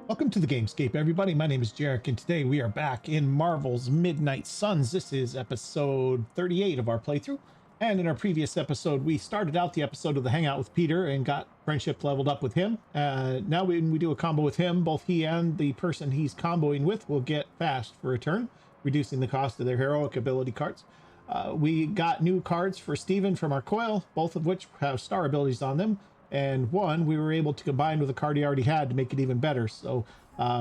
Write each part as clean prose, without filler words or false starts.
Welcome to the Gamescape, everybody. My name is Jarek, and today we are back in Marvel's Midnight Suns. This is episode 38 of our playthrough. And in our previous episode, we started out the episode with a hangout with Peter and got friendship leveled up with him. Now when we do a combo with him, both he and the person he's comboing with will get fast for a turn, reducing the cost of their heroic ability cards. We got new cards for Steven from our coil, both of which have star abilities on them. And one we were able to combine with a card he already had to make it even better. So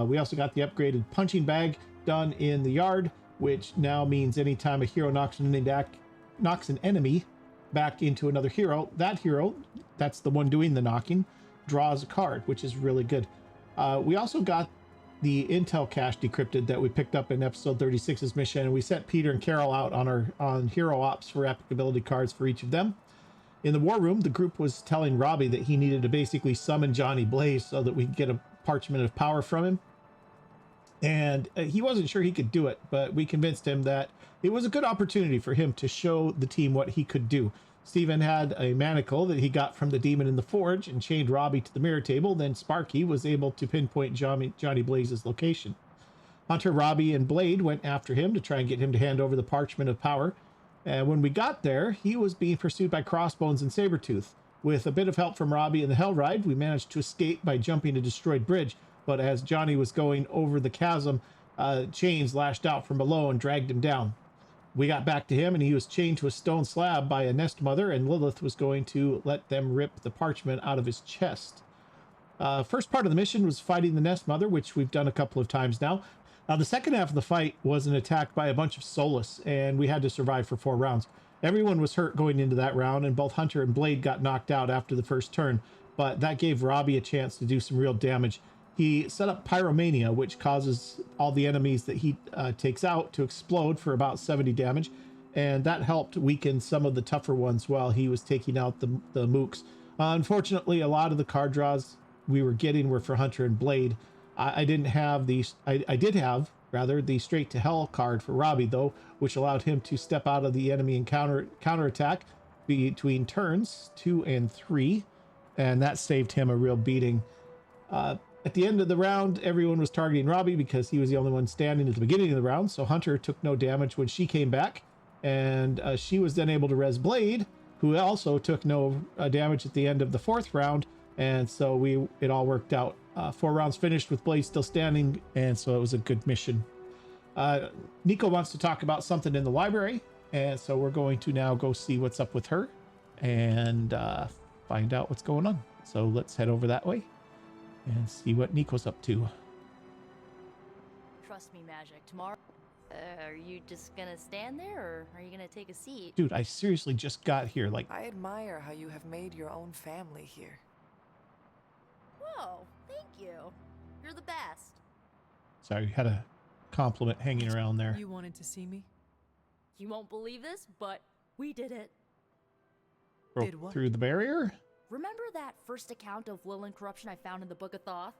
we also got the upgraded punching bag done in the yard, which now means anytime a hero knocks an enemy back into another hero, that hero, that's the one doing the knocking, draws a card, which is really good. We also got the intel cache decrypted that we picked up in episode 36's mission, and we sent Peter and Carol out on hero ops for epic ability cards for each of them. In the war room, the group was telling Robbie that he needed to basically summon Johnny Blaze so that we could get a parchment of power from him. And he wasn't sure he could do it, but we convinced him that it was a good opportunity for him to show the team what he could do. Steven had a manacle that he got from the demon in the forge and chained Robbie to the mirror table. Then Sparky was able to pinpoint Johnny Blaze's location. Hunter, Robbie, and Blade went after him to try and get him to hand over the parchment of power. And when we got there, he was being pursued by Crossbones and Sabretooth. With a bit of help from Robbie and the Hell Ride, we managed to escape by jumping a destroyed bridge. But as Johnny was going over the chasm, chains lashed out from below and dragged him down. We got back to him, and he was chained to a stone slab by a nest mother, and Lilith was going to let them rip the parchment out of his chest. First part of the mission was fighting the nest mother, which we've done a couple of times now. The second half of the fight was an attack by a bunch of Solus, and we had to survive for 4 rounds. Everyone was hurt going into that round, and both Hunter and Blade got knocked out after the first turn, but that gave Robbie a chance to do some real damage. He set up Pyromania, which causes all the enemies that he takes out to explode for about 70 damage, and that helped weaken some of the tougher ones while he was taking out the mooks. Unfortunately, a lot of the card draws we were getting were for Hunter and Blade. I didn't have the, I did have, rather, the Straight to Hell card for Robbie, though, which allowed him to step out of the enemy and counterattack between turns 2 and 3, and that saved him a real beating. At the end of the round, everyone was targeting Robbie because he was the only one standing at the beginning of the round, so Hunter took no damage when she came back, and she was then able to res Blade, who also took no damage at the end of the 4th round, and so it all worked out. 4 rounds finished with Blade still standing, and so it was a good mission. Nico wants to talk about something in the library, and so we're going to now go see what's up with her and find out what's going on. So let's head over that way and see what Nico's up to. Trust me, Magic. Tomorrow, are you just gonna stand there, or are you gonna take a seat? Dude, I seriously just got here. Like, I admire how you have made your own family here. Whoa, thank you. You're the best. Sorry, had a compliment hanging around there. You wanted to see me? You won't believe this, but we did it. Broke Did what? through the barrier? Remember that first account of Lilith corruption I found in the Book of Thoth?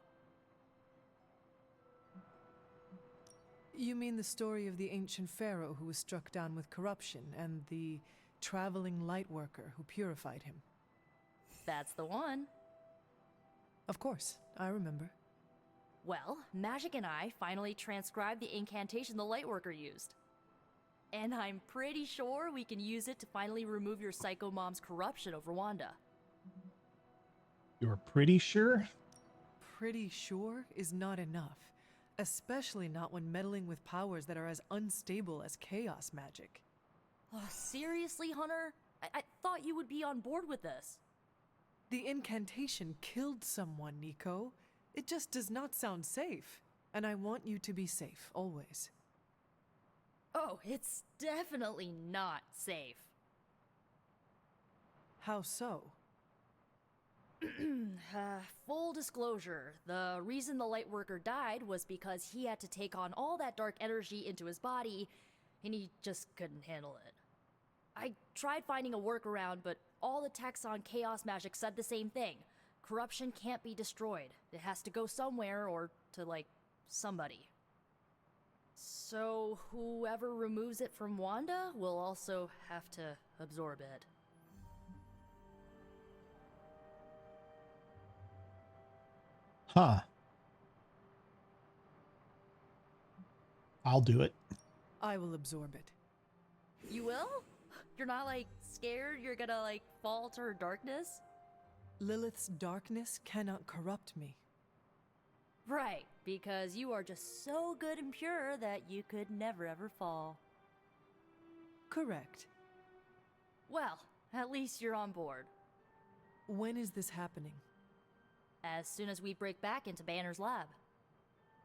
You mean the story of the ancient pharaoh who was struck down with corruption and the traveling light worker who purified him? That's the one. Of course, I remember. Well, Magic and I finally transcribed the incantation the Lightworker used. And I'm pretty sure we can use it to finally remove your psycho mom's corruption over Wanda. You're pretty sure? Pretty sure is not enough, especially not when meddling with powers that are as unstable as chaos magic. Oh, seriously, Hunter? I thought you would be on board with this. The incantation killed someone, Nico. It just does not sound safe, and I want you to be safe, always. Oh, it's definitely not safe. How so? Full disclosure, the reason the Lightworker died was because he had to take on all that dark energy into his body, and he just couldn't handle it. I tried finding a workaround, but all the texts on chaos magic said the same thing. Corruption can't be destroyed. It has to go somewhere or to, like, somebody. So whoever removes it from Wanda will also have to absorb it. Huh. I'll do it. I will absorb it. You will? You're not, like, scared you're gonna, like, fall to her darkness? Lilith's darkness cannot corrupt me. Right, because you are just so good and pure that you could never ever fall. Correct. Well, at least you're on board. When is this happening? As soon as we break back into Banner's lab.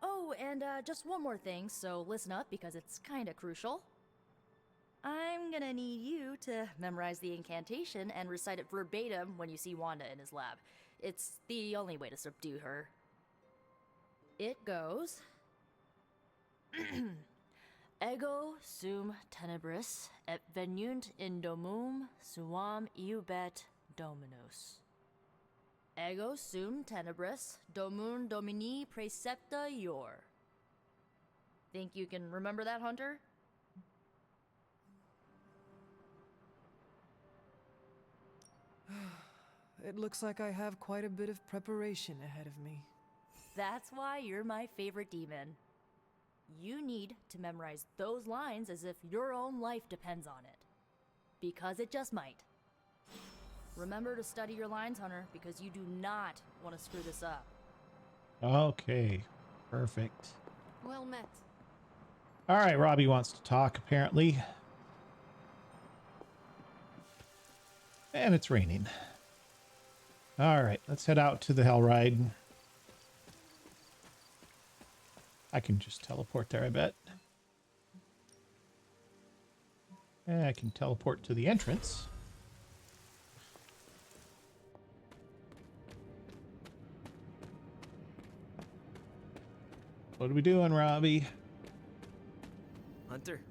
Oh, and just one more thing, so listen up because it's kinda crucial. I'm gonna need you to memorize the incantation and recite it verbatim when you see Wanda in his lab. It's the only way to subdue her. It goes... Ego sum tenebris et venunt in domum suam iubet dominus. Ego sum tenebris domum domini praecepta ior. Think you can remember that, Hunter? It looks like I have quite a bit of preparation ahead of me. That's why you're my favorite demon. You need to memorize those lines as if your own life depends on it. Because it just might. Remember to study your lines, Hunter, because you do not want to screw this up. Okay, perfect. Well met. All right, Robbie wants to talk, apparently. And it's raining. All right, let's head out to the Hell Ride. I can just teleport there, I bet. And I can teleport to the entrance. What are we doing, Robbie? Hunter,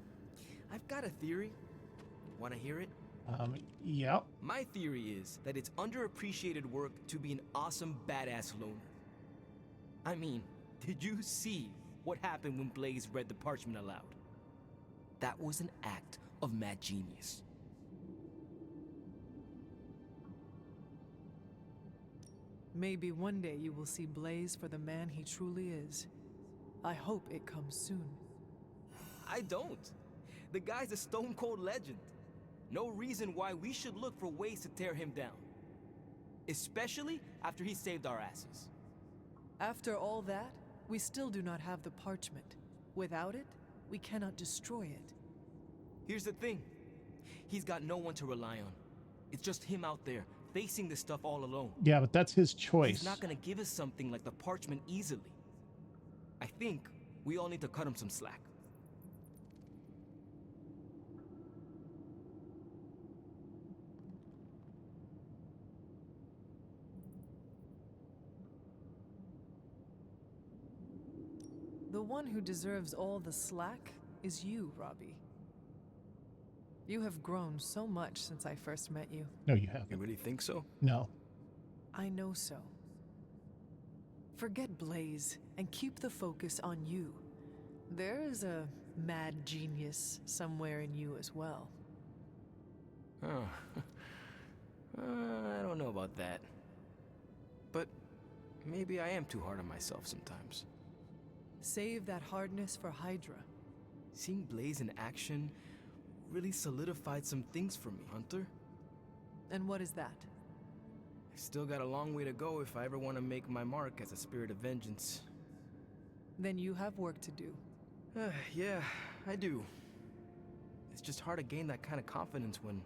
I've got a theory. Want to hear it? Yep. My theory is that it's underappreciated work to be an awesome badass loner. I mean, did you see what happened when Blaze read the parchment aloud? That was an act of mad genius. Maybe one day you will see Blaze for the man he truly is. I hope it comes soon. I don't. The guy's a stone cold legend. No reason why we should look for ways to tear him down. Especially after he saved our asses. After all that, we still do not have the parchment. Without it, we cannot destroy it. Here's the thing. He's got no one to rely on. It's just him out there, facing this stuff all alone. Yeah, but that's his choice. He's not gonna give us something like the parchment easily. I think we all need to cut him some slack. The one who deserves all the slack is you, Robbie. You have grown so much since I first met you. No, you haven't. You really think so? No. I know so. Forget Blaze and keep the focus on you. There is a mad genius somewhere in you as well. Oh. I don't know about that. But maybe I am too hard on myself sometimes. Save that hardness for Hydra. Seeing Blaze in action really solidified some things for me, Hunter. And what is that? I still got a long way to go if I ever want to make my mark as a spirit of vengeance. Then you have work to do. Yeah, I do. It's just hard to gain that kind of confidence when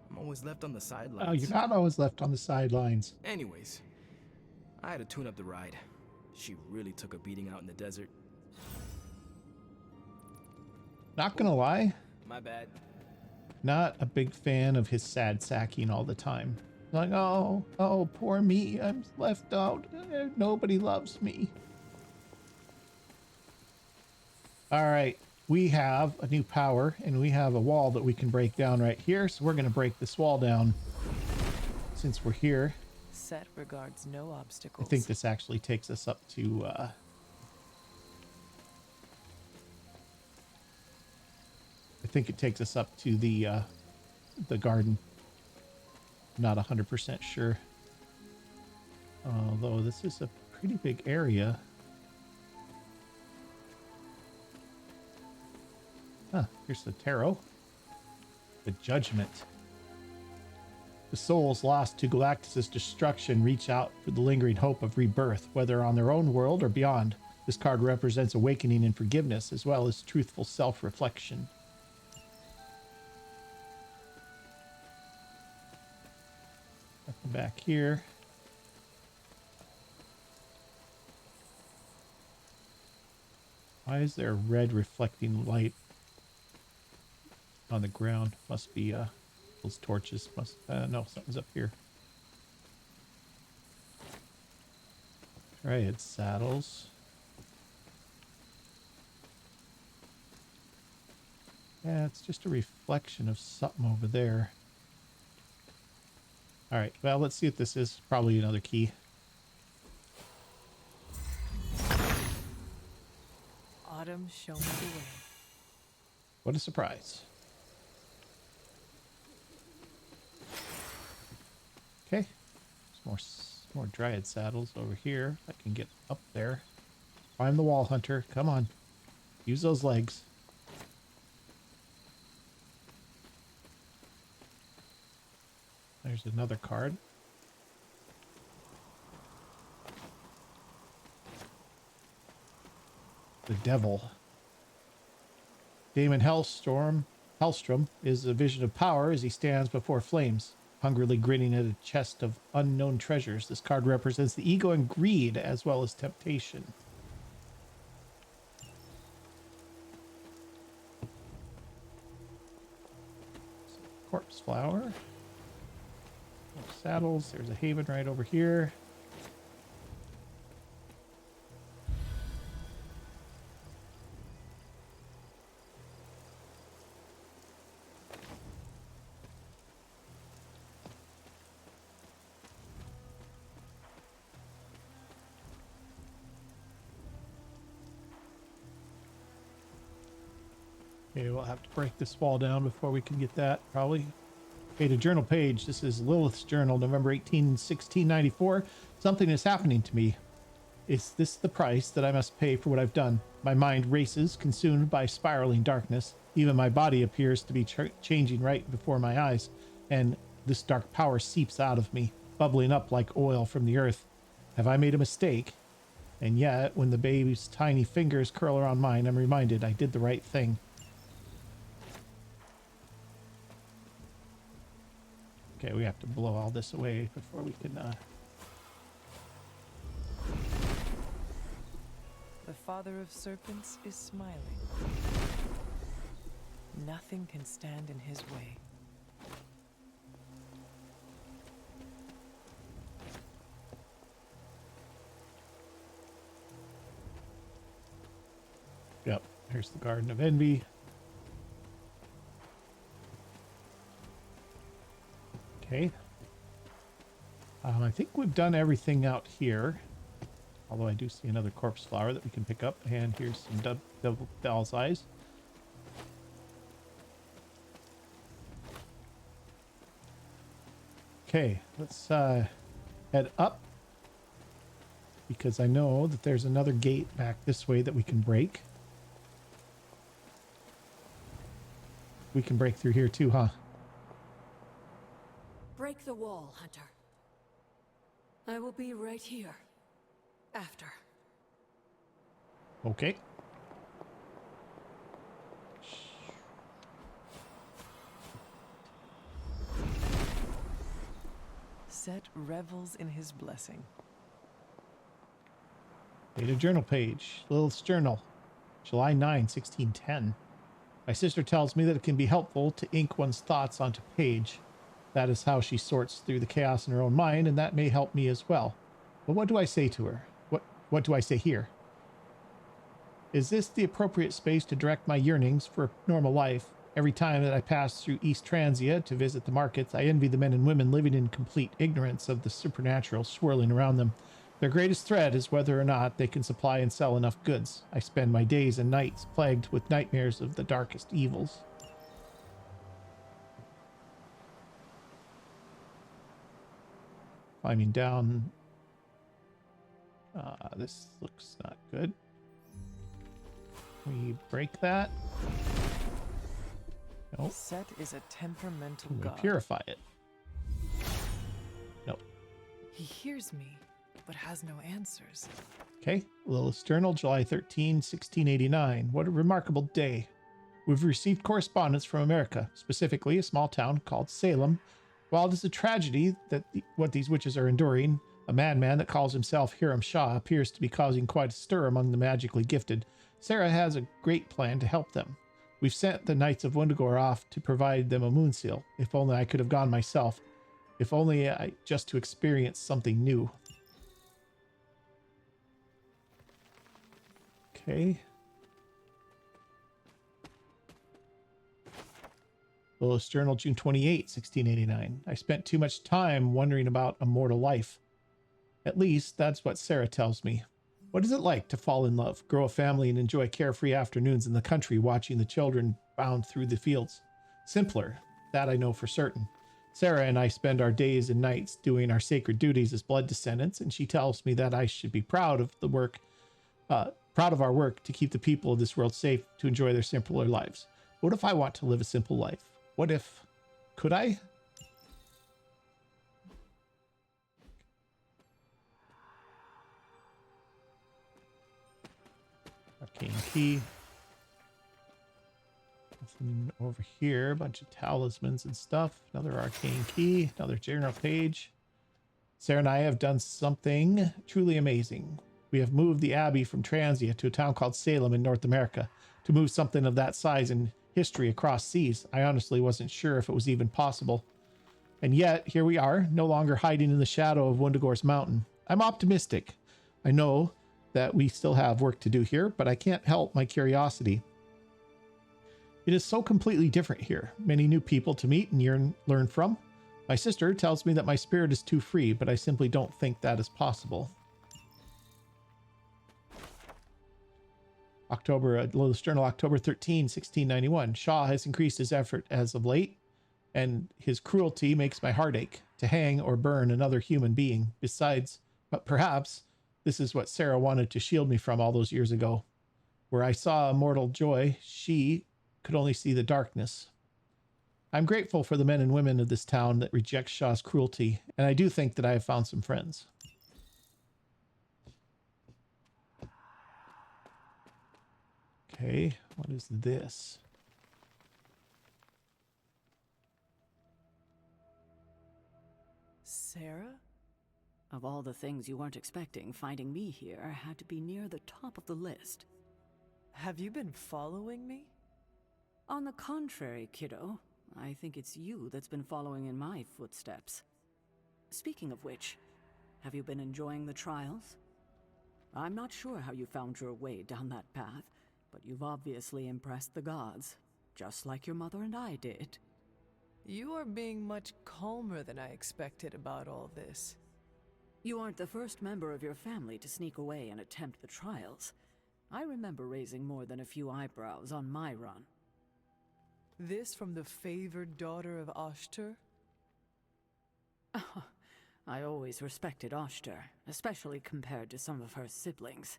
I'm always left on the sidelines. Oh, you're not always left on the sidelines. Anyways, I had to tune up the ride. She really took a beating out in the desert. Not gonna lie, My bad. not a big fan of his sad sacking all the time. Like, oh, poor me, I'm left out. Nobody loves me. All right, we have a new power, and we have a wall that we can break down right here. So we're gonna break this wall down since we're here. Set regards no I obstacles. think this actually takes us up to I think it takes us up to the garden. Not 100% sure. Although this is a pretty big area. Huh, here's the tarot. The Judgment. The souls lost to Galactus' destruction reach out for the lingering hope of rebirth, whether on their own world or beyond. This card represents awakening and forgiveness, as well as truthful self-reflection. Come back here. Why is there red reflecting light on the ground? Must be those torches. Must no, something's up here. Triad saddles. Yeah, it's just a reflection of something over there. All right, well, let's see what this is. Probably another key. Autumn, show me the way. What a surprise. Okay, there's more dryad saddles over here. I can get up there. Climb the wall, Hunter. Come on. Use those legs. There's another card. The Devil. Damon Hellstrom is a vision of power as he stands before flames, hungrily grinning at a chest of unknown treasures. This card represents the ego and greed, as well as temptation. Corpse flower. Saddles. There's a haven right over here. Okay, we'll have to break this wall down before we can get that, probably. Okay, the journal page. This is Lilith's journal, November 18, 1694. Something is happening to me. Is this the price that I must pay for what I've done? My mind races, consumed by spiraling darkness. Even my body appears to be changing right before my eyes, and this dark power seeps out of me, bubbling up like oil from the earth. Have I made a mistake? And yet, when the baby's tiny fingers curl around mine, I'm reminded I did the right thing. Okay, we have to blow all this away before we can... The father of serpents is smiling. Nothing can stand in his way. Yep, here's the Garden of Envy. Okay. I think we've done everything out here. Although I do see another corpse flower that we can pick up. And here's some double doll's eyes. Okay, let's head up. Because I know that there's another gate back this way that we can break. We can break through here too, huh? Break the wall, Hunter. I will be right here. After. Okay. Set revels in his blessing. Data journal page. Lilith's journal. July 9, 1610. My sister tells me that it can be helpful to ink one's thoughts onto page. That is how she sorts through the chaos in her own mind, and that may help me as well. But what do I say to her? What do I say here? Is this the appropriate space to direct my yearnings for a normal life? Every time that I pass through East Transia to visit the markets, I envy the men and women living in complete ignorance of the supernatural swirling around them. Their greatest threat is whether or not they can supply and sell enough goods. I spend my days and nights plagued with nightmares of the darkest evils. Climbing down. This looks not good. We break that. Nope. Set is a temperamental Can we god. purify it? Nope. He hears me, but has no answers. Okay. Lilith's Journal, July 13, 1689. What a remarkable day. We've received correspondence from America, specifically a small town called Salem. While it is a tragedy that what these witches are enduring, a madman that calls himself Hiram Shah appears to be causing quite a stir among the magically gifted. Sarah has a great plan to help them. We've sent the Knights of Wendigore off to provide them a moon seal. If only I could have gone myself. If only just to experience something new. Okay. Lilith's Journal, June 28, 1689. I spent too much time wondering about a mortal life. At least, that's what Sarah tells me. What is it like to fall in love, grow a family, and enjoy carefree afternoons in the country watching the children bound through the fields? Simpler. That I know for certain. Sarah and I spend our days and nights doing our sacred duties as blood descendants, and she tells me that I should be proud of the work, proud of our work to keep the people of this world safe to enjoy their simpler lives. What if I want to live a simple life? What if... Could I? Arcane key. Nothing over here. A bunch of talismans and stuff. Another arcane key. Another journal page. Sarah and I have done something truly amazing. We have moved the Abbey from Transia to a town called Salem in North America. To move something of that size and history across seas, I honestly wasn't sure if it was even possible. And yet, here we are, no longer hiding in the shadow of Wendigore's mountain. I'm optimistic. I know that we still have work to do here, but I can't help my curiosity. It is so completely different here. Many new people to meet and learn from. My sister tells me that my spirit is too free, but I simply don't think that is possible. Lilith's Journal, October 13, 1691. Shaw has increased his effort as of late, and his cruelty makes my heart ache to hang or burn another human being. Besides, but perhaps this is what Sarah wanted to shield me from all those years ago. Where I saw a mortal joy, she could only see the darkness. I'm grateful for the men and women of this town that reject Shaw's cruelty, and I do think that I have found some friends. Okay, what is this? Sarah? Of all the things you weren't expecting, finding me here had to be near the top of the list. Have you been following me? On the contrary, kiddo, I think it's you that's been following in my footsteps. Speaking of which, have you been enjoying the trials? I'm not sure how you found your way down that path, but you've obviously impressed the gods, just like your mother and I did. You are being much calmer than I expected about all this. You aren't the first member of your family to sneak away and attempt the trials. I remember raising more than a few eyebrows on my run. This from the favored daughter of Ashtur? I always respected Ashtur, especially compared to some of her siblings.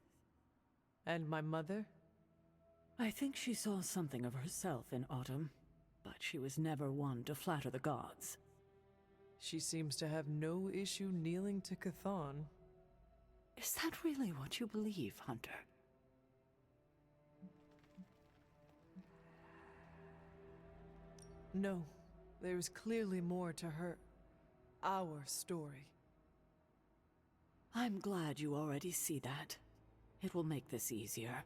And my mother? I think she saw something of herself in Autumn, but she was never one to flatter the gods. She seems to have no issue kneeling to Chthon. Is that really what you believe, Hunter? No, there is clearly more to our story. I'm glad you already see that. It will make this easier.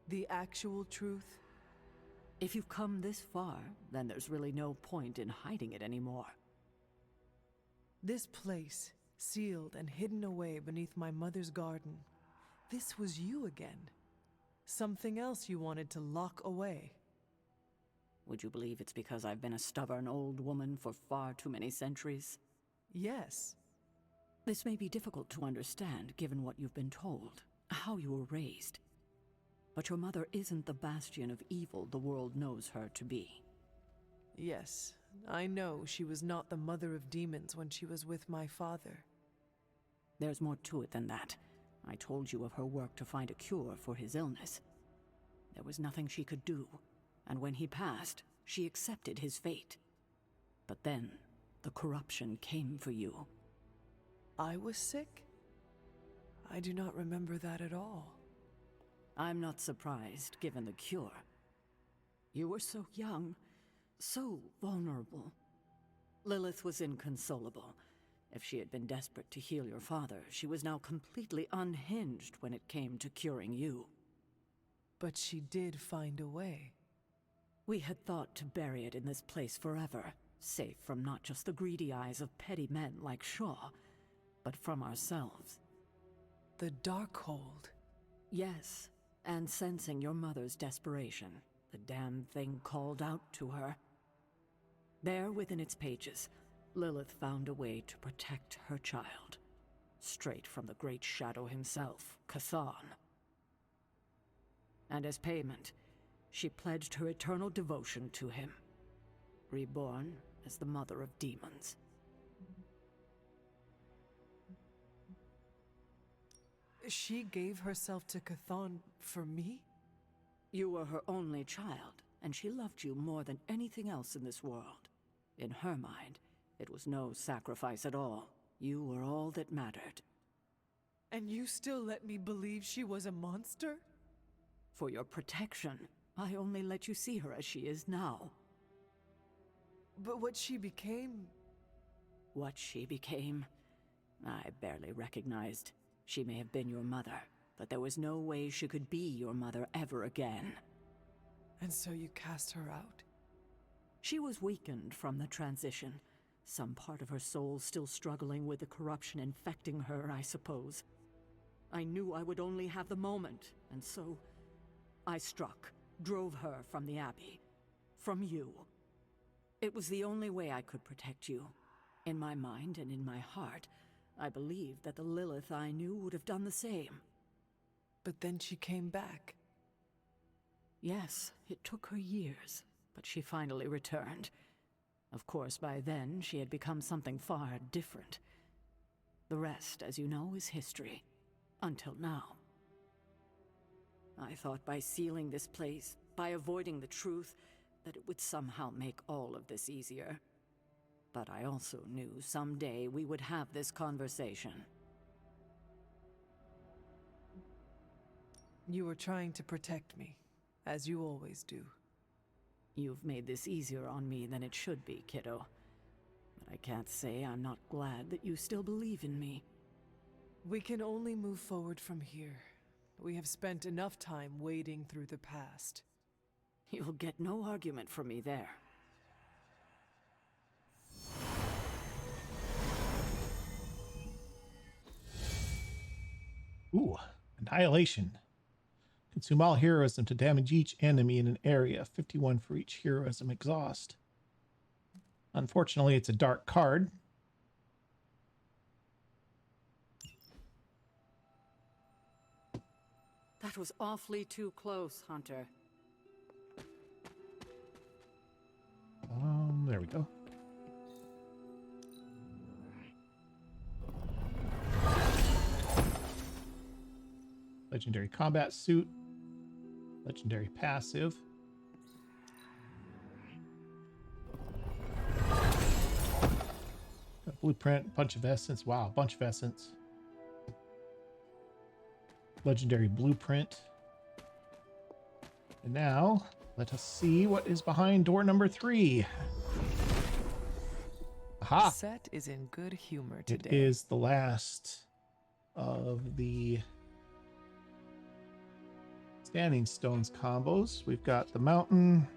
The actual truth? If you've come this far, then there's really no point in hiding it anymore. This place, sealed and hidden away beneath my mother's garden. This was you again. Something else you wanted to lock away. Would you believe it's because I've been a stubborn old woman for far too many centuries? Yes. This may be difficult to understand given what you've been told, how you were raised. But your mother isn't the bastion of evil the world knows her to be. Yes, I know she was not the mother of demons when she was with my father. There's more to it than that. I told you of her work to find a cure for his illness. There was nothing she could do, and when he passed, She accepted his fate. But then, the corruption came for you. I was sick? I do not remember that at all. I'm not surprised, given the cure. You were so young, so vulnerable. Lilith was inconsolable. If she had been desperate to heal your father, she was now completely unhinged when it came to curing you. But she did find a way. We had thought to bury it in this place forever, safe from not just the greedy eyes of petty men like Shaw, but from ourselves. The Darkhold. Yes, and sensing your mother's desperation, the damn thing called out to her. There within its pages, Lilith found a way to protect her child, straight from the Great Shadow himself, Cthon. And as payment, she pledged her eternal devotion to him, reborn as the Mother of Demons. She gave herself to Cthon for me? You were her only child, and she loved you more than anything else in this world. In her mind, it was no sacrifice at all. You were all that mattered. And you still let me believe she was a monster? For your protection, I only let you see her as she is now. But what she became... What she became, I barely recognized. She may have been your mother, but there was no way she could be your mother ever again. And so you cast her out? She was weakened from the transition. Some part of her soul still struggling with the corruption infecting her, I suppose. I knew I would only have the moment, and so I struck, drove her from the Abbey. From you. It was the only way I could protect you. In my mind and in my heart, I believed that the Lilith I knew would have done the same. But then she came back. Yes, it took her years, but she finally returned. Of course, by then, she had become something far different. The rest, as you know, is history. Until now. I thought by sealing this place, by avoiding the truth, that it would somehow make all of this easier. But I also knew someday we would have this conversation. You were trying to protect me, as you always do. You've made this easier on me than it should be, kiddo. But I can't say I'm not glad that you still believe in me. We can only move forward from here. We have spent enough time wading through the past. You'll get no argument from me there. Ooh, Annihilation. Consume all heroism to damage each enemy in an area. 51 for each heroism exhaust. Unfortunately, it's a dark card. That was awfully too close, Hunter. There we go. Legendary combat suit. Legendary passive. A blueprint, bunch of essence. Wow, bunch of essence. Legendary blueprint. And now, let us see what is behind door number 3. Aha! Set is in good humor today. It is the last of the Standing Stones combos. We've got the mountain.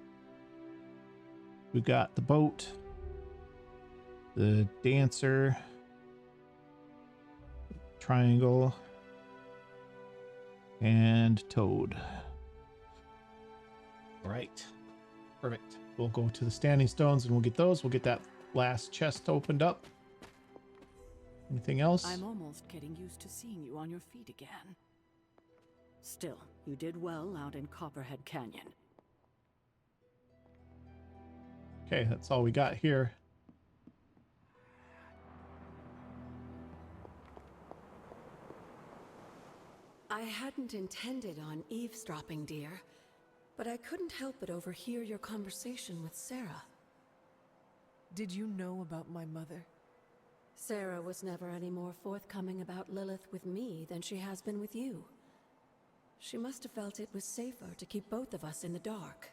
We've got the boat. The dancer. Triangle. And toad. All right. Perfect. We'll go to the Standing Stones and we'll get those. We'll get that last chest opened up. Anything else? I'm almost getting used to seeing you on your feet again. Still, you did well out in Copperhead Canyon. Okay, that's all we got here. I hadn't intended on eavesdropping, dear, but I couldn't help but overhear your conversation with Sarah. Did you know about my mother? Sarah was never any more forthcoming about Lilith with me than she has been with you. She must have felt it was safer to keep both of us in the dark.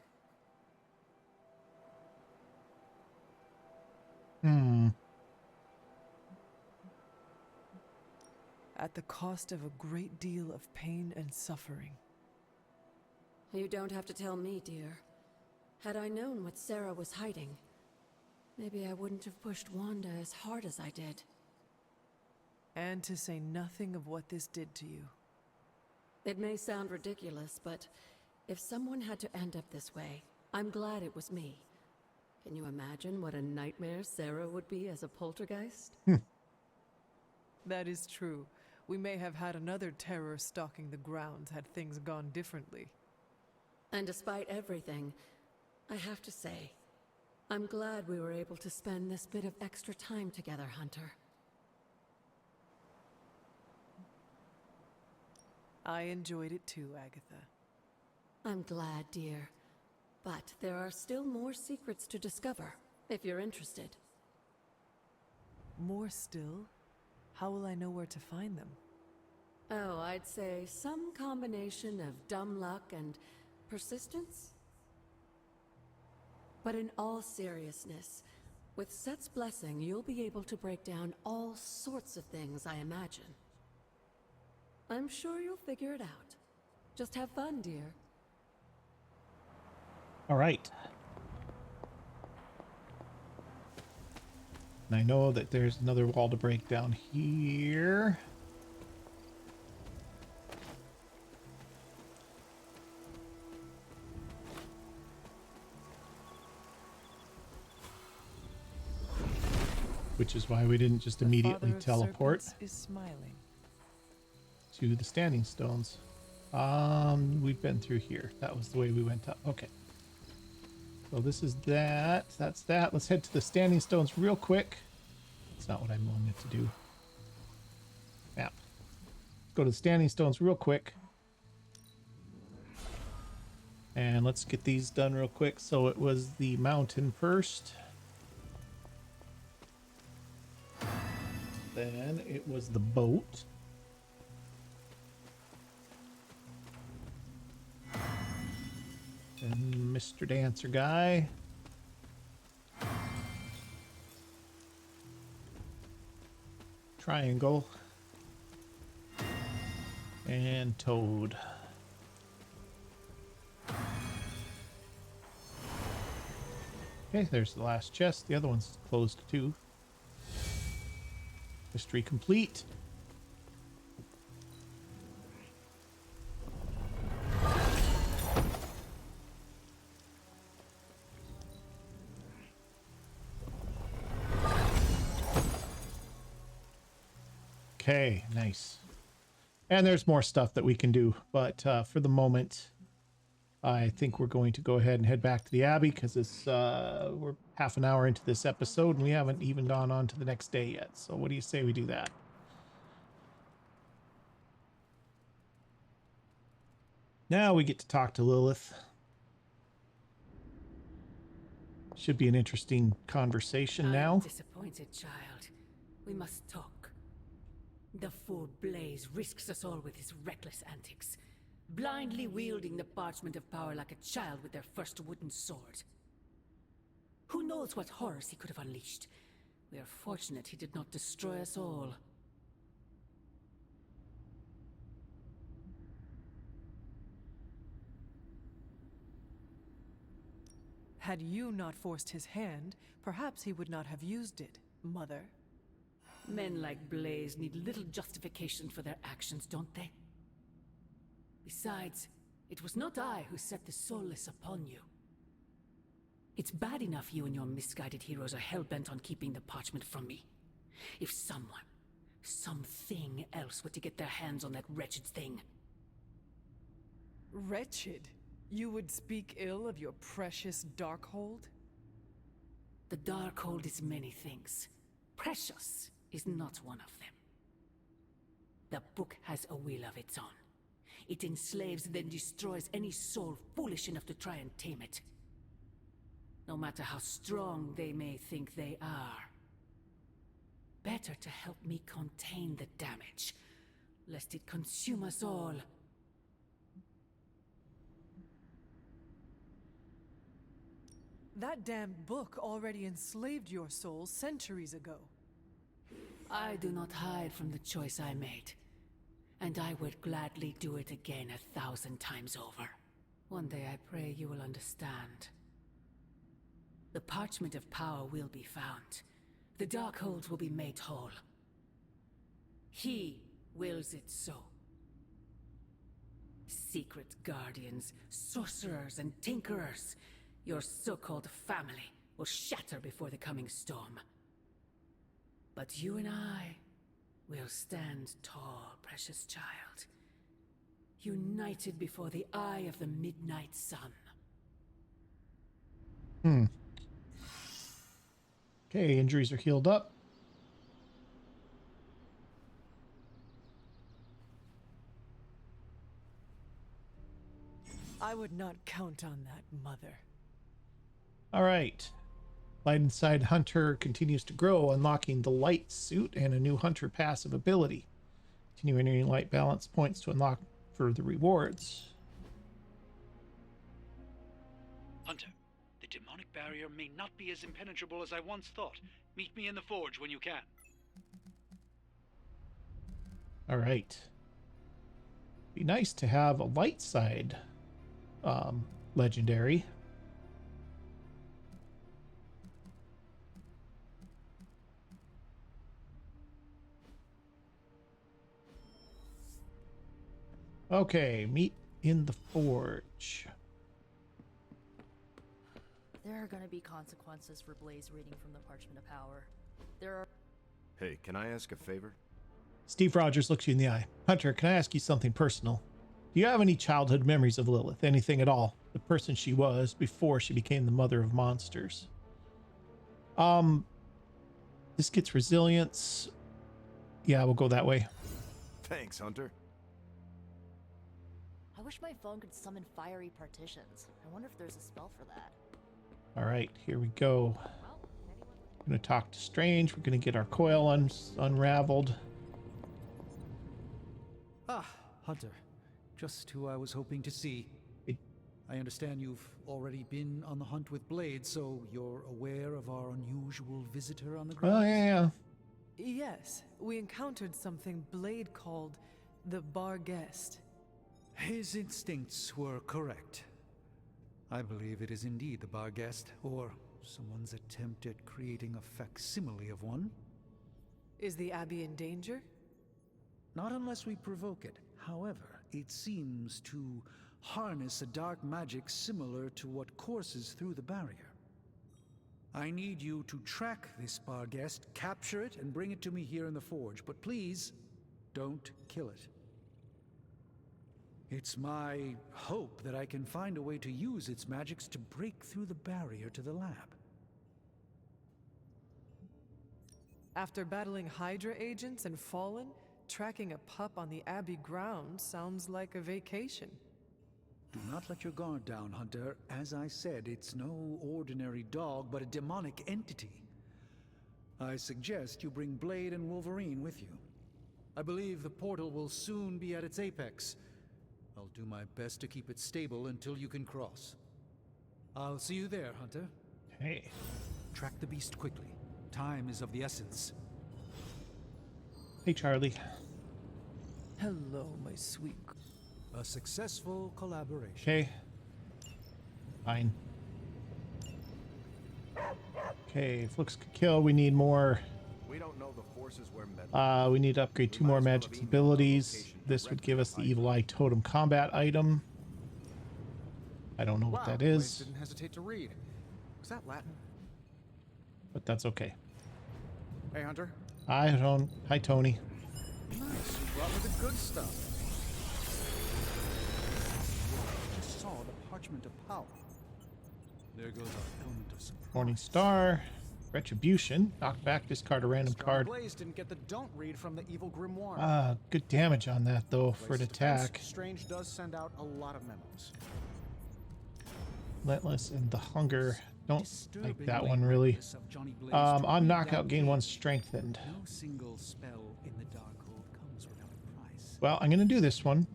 At the cost of a great deal of pain and suffering. You don't have to tell me, dear. Had I known what Sarah was hiding, maybe I wouldn't have pushed Wanda as hard as I did. And to say nothing of what this did to you. It may sound ridiculous, but if someone had to end up this way, I'm glad it was me. Can you imagine what a nightmare Sarah would be as a poltergeist? That is true. We may have had another terror stalking the grounds had things gone differently. And despite everything, I have to say, I'm glad we were able to spend this bit of extra time together, Hunter. I enjoyed it too, Agatha. I'm glad, dear. But there are still more secrets to discover, if you're interested. More still? How will I know where to find them? Oh, I'd say some combination of dumb luck and persistence? But in all seriousness, with Set's blessing, you'll be able to break down all sorts of things, I imagine. I'm sure you'll figure it out. Just have fun, dear. All right. And I know that there's another wall to break down here. Which is why we didn't just immediately teleport Is smiling. to the standing stones. We've been through here. That was the way we went up. Okay. So this is that. That's that. Let's head to the standing stones real quick. That's not what I wanted to do. Map. Go to the standing stones real quick. And let's get these done real quick. So it was the mountain first. Then it was the boat. And Mr. Dancer guy. Triangle. And Toad. Okay, there's the last chest. The other one's closed too. Mystery complete. Okay, nice. And there's more stuff that we can do, but for the moment, I think we're going to go ahead and head back to the Abbey because it's we're half an hour into this episode and we haven't even gone on to the next day yet. So what do you say we do that? Now we get to talk to Lilith. Should be an interesting conversation now. I'm disappointed, child. We must talk. The fool Blaze risks us all with his reckless antics, blindly wielding the parchment of power like a child with their first wooden sword. Who knows what horrors he could have unleashed? We are fortunate he did not destroy us all. Had you not forced his hand, perhaps he would not have used it, Mother. Men like Blaze need little justification for their actions, don't they? Besides, it was not I who set the soulless upon you. It's bad enough you and your misguided heroes are hell-bent on keeping the parchment from me. If someone, something else were to get their hands on that wretched thing. Wretched? You would speak ill of your precious Darkhold? The Darkhold is many things. Precious is not one of them. The book has a will of its own. It enslaves, then destroys any soul foolish enough to try and tame it. No matter how strong they may think they are. Better to help me contain the damage, lest it consume us all. That damned book already enslaved your soul centuries ago. I do not hide from the choice I made. And I would gladly do it again 1,000 times over. One day I pray you will understand. The parchment of power will be found. The Darkhold will be made whole. He wills it so. Secret guardians, sorcerers, and tinkerers, your so-called family, will shatter before the coming storm. But you and I will stand tall, precious child. United before the eye of the midnight sun. Okay, injuries are healed up. I would not count on that, Mother. All right. Light inside Hunter continues to grow, unlocking the light suit and a new Hunter passive ability. Continuing light balance points to unlock further rewards. Hunter, the demonic barrier may not be as impenetrable as I once thought. Meet me in the forge when you can. All right. Be nice to have a light side legendary. Okay, meet in the forge. There are gonna be consequences for Blaze reading from the Parchment of Power. There are... Hey, can I ask a favor? Steve Rogers looks you in the eye. Hunter, can I ask you something personal? Do you have any childhood memories of Lilith? Anything at all? The person she was before she became the mother of monsters. This gets resilience. Yeah, we'll go that way. Thanks, Hunter. I wish my phone could summon fiery partitions. I wonder if there's a spell for that. All right, here we go. Well, We're going to talk to Strange. We're going to get our coil unraveled. Ah, Hunter. Just who I was hoping to see. I understand you've already been on the hunt with Blade, so you're aware of our unusual visitor on the grounds? Oh, yeah. Yes, we encountered something Blade called the Bar Guest. His instincts were correct. I believe it is indeed the Bar Guest, or someone's attempt at creating a facsimile of one. Is the Abbey in danger? Not unless we provoke it. However, it seems to harness a dark magic similar to what courses through the barrier. I need you to track this Bar Guest, capture it, and bring it to me here in the forge. But please, don't kill it. It's my hope that I can find a way to use its magics to break through the barrier to the lab. After battling Hydra agents and Fallen, tracking a pup on the Abbey grounds sounds like a vacation. Do not let your guard down, Hunter. As I said, it's no ordinary dog, but a demonic entity. I suggest you bring Blade and Wolverine with you. I believe the portal will soon be at its apex. I'll do my best to keep it stable until you can cross. I'll see you there, Hunter. Hey. Track the beast quickly. Time is of the essence. Hey, Charlie. Hello, my sweet. A successful collaboration. Okay. Fine. Okay, if looks could kill, we need more. We don't know the forces we're meddling. We need to upgrade 2 more magic abilities. This would give us the Evil Eye Totem combat item. I don't know what that is, Didn't hesitate to read. Was that Latin? but that's okay. Hey, Hunter. Hi, Tony. Nice. You brought me the good stuff. Just saw the parchment of power. There goes our element of surprise. Morning Star. Retribution. Knock back, discard a random card. Blaze didn't get the don't read from the evil grimoire. Good damage on that though for an Blaze's defense, attack. Strange does send out a lot of memos. Relentless and the Hunger. Don't like that one really. On knockout, gain 1 strengthened. No single spell in the Darkhold comes without a price. Well, I'm gonna do this one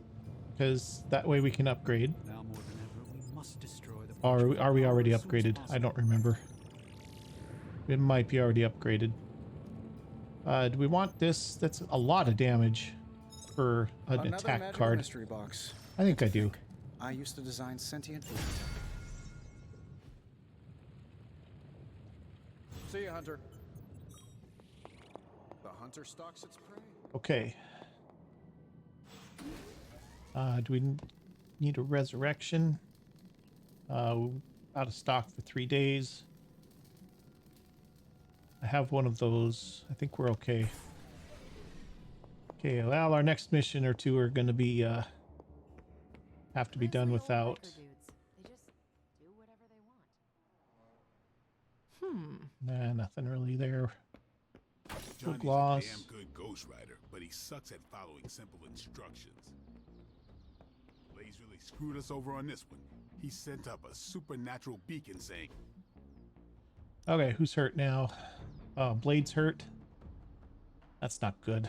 because that way we can upgrade. Now more than ever, we must destroy the Or are we already upgraded? I don't remember. It might be already upgraded. Do we want this? That's a lot of damage for an Another attack magical card. mystery box. I think I do. I used to design sentient beings. See ya, Hunter. The hunter stalks its prey. Okay. Do we need a resurrection? Out of stock for 3 days. I have one of those. I think we're okay. Okay, well, our next mission or two are going to be have to be done without. They just do whatever they want. Nah, nothing really there. Johnny's gloss. a damn good ghostwriter, but he sucks at following simple instructions. Blaze really screwed us over on this one. He sent up a supernatural beacon saying, Okay, who's hurt now? Blade's hurt. That's not good.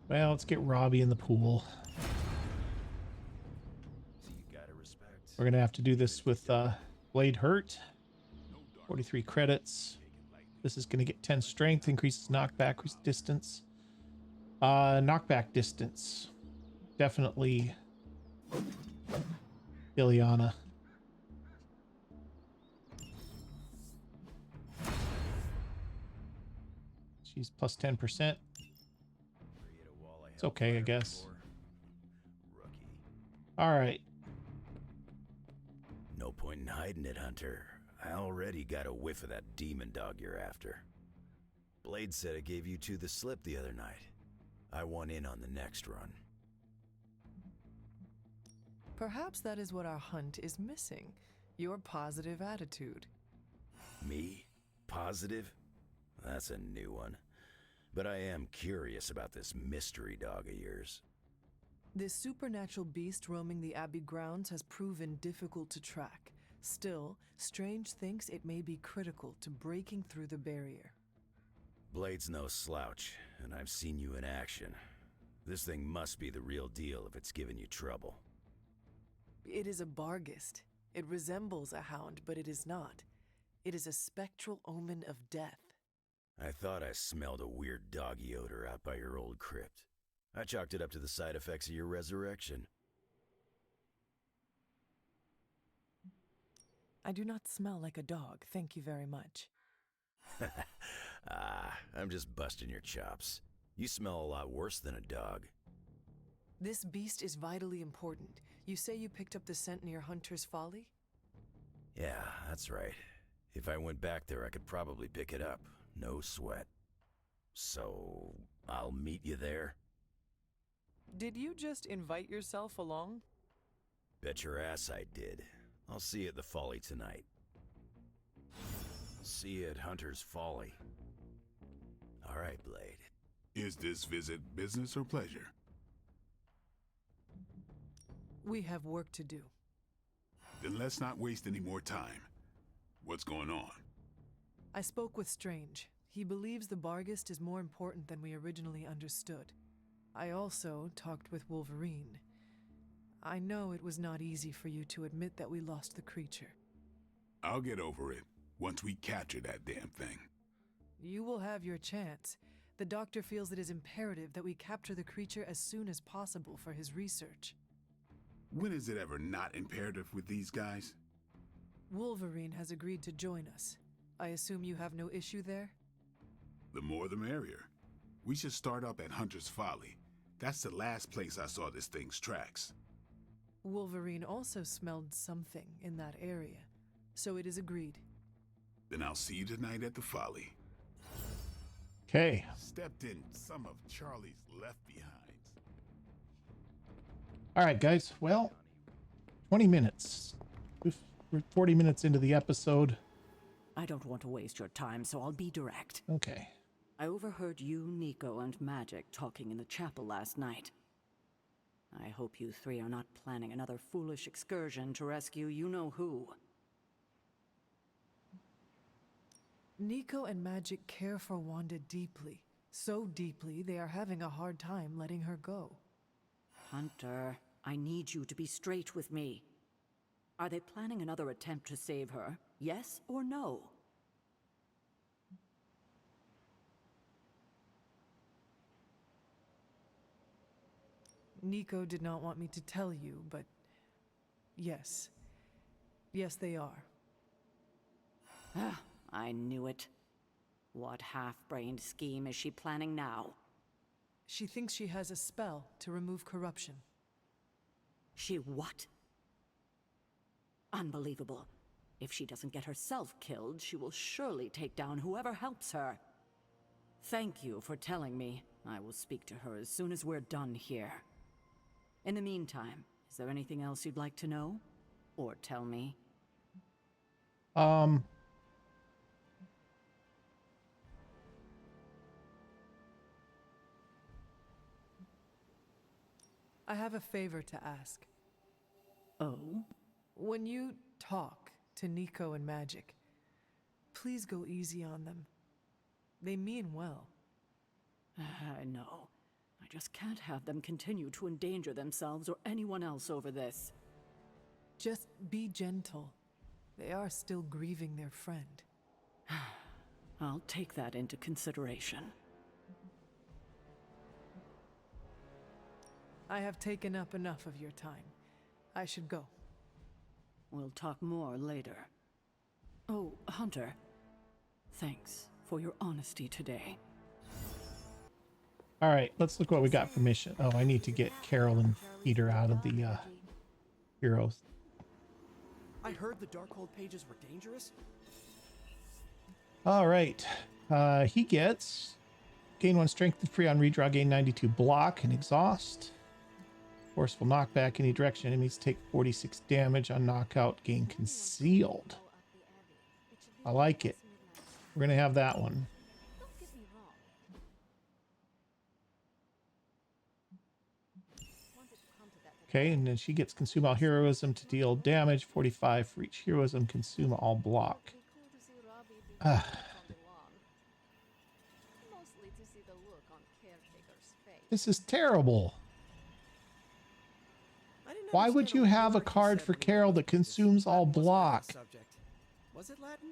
Well, let's get Robbie in the pool. So you gotta respect. We're gonna have to do this with Blade hurt. 43 credits. This is gonna get 10 strength, increases knockback distance. Knockback distance. Definitely Ileana. She's plus 10%. It's okay, I guess. All right. No point in hiding it, Hunter. I already got a whiff of that demon dog you're after. Blade said it gave you two the slip the other night. I want in on the next run. Perhaps that is what our hunt is missing. Your positive attitude. Me? Positive? That's a new one. But I am curious about this mystery dog of yours. This supernatural beast roaming the Abbey grounds has proven difficult to track. Still, Strange thinks it may be critical to breaking through the barrier. Blade's no slouch, and I've seen you in action. This thing must be the real deal if it's giving you trouble. It is a Barghest. It resembles a hound, but it is not. It is a spectral omen of death. I thought I smelled a weird doggy odor out by your old crypt. I chalked it up to the side effects of your resurrection. I do not smell like a dog, thank you very much. I'm just busting your chops. You smell a lot worse than a dog. This beast is vitally important. You say you picked up the scent near Hunter's Folly? Yeah, that's right. If I went back there, I could probably pick it up. No sweat. So, I'll meet you there? Did you just invite yourself along? Bet your ass I did. I'll see you at the Folly tonight. See you at Hunter's Folly. All right, Blade. "Is this visit business or pleasure?" We have work to do. Then let's not waste any more time. What's going on? I spoke with Strange. He believes the Barghest is more important than we originally understood. I also talked with Wolverine. I know it was not easy for you to admit that we lost the creature. I'll get over it once we capture that damn thing. You will have your chance. The doctor feels it is imperative that we capture the creature as soon as possible for his research. When is it ever not imperative with these guys? Wolverine has agreed to join us. I assume you have no issue there? The more the merrier. We should start up at Hunter's Folly. That's the last place I saw this thing's tracks. Wolverine also smelled something in that area, so it is agreed. Then I'll see you tonight at the Folly. Okay. Stepped in some of Charlie's left behinds. All right, guys. Well, 20 minutes. We're 40 minutes into the episode. I don't want to waste your time, so I'll be direct. Okay. I overheard you, Nico, and Magic talking in the chapel last night. I hope you three are not planning another foolish excursion to rescue you-know-who. Nico and Magic care for Wanda deeply. So deeply, they are having a hard time letting her go. Hunter, I need you to be straight with me. Are they planning another attempt to save her? Yes or no? Nico did not want me to tell you, but yes. Yes, they are. I knew it. What half-brained scheme is she planning now? She thinks she has a spell to remove corruption. She what? Unbelievable. If she doesn't get herself killed, she will surely take down whoever helps her. Thank you for telling me. I will speak to her as soon as we're done here. In the meantime, is there anything else you'd like to know? Or tell me? I have a favor to ask. Oh? When you talk to Nico and Magic, please go easy on them. They mean well. I know. I just can't have them continue to endanger themselves or anyone else over this. Just be gentle. They are still grieving their friend. I'll take that into consideration. I have taken up enough of your time. I should go. We'll talk more later. Oh, Hunter. Thanks for your honesty today. All right, let's look what we got for mission. Oh, I need to get Carol and Peter out of the heroes. I heard the Darkhold pages were dangerous. All right, he gets gain 1 strength and free on redraw, gain 92 block and exhaust. Forceful knockback any direction. Enemies take 46 damage on knockout, gain concealed. I like it. We're gonna have that one. Okay, and then she gets consume all heroism to deal damage, 45 for each heroism, consume all block. This is terrible. Why would you have a card for Carol that consumes all block? Was it Latin?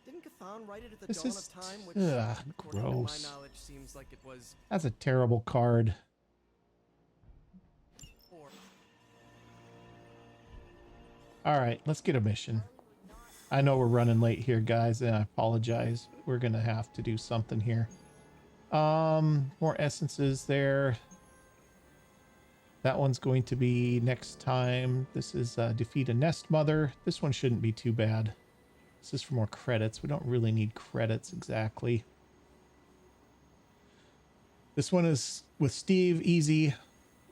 Didn't Cthon write it at the This dawn is of time, which according to gross. my knowledge seems like it was. That's a terrible card. All right, let's get a mission. I know we're running late here, guys, and I apologize. We're gonna have to do something here. More essences there. That one's going to be next time. This is defeat a nest mother. This one shouldn't be too bad. This is for more credits. We don't really need credits exactly. This one is with Steve, easy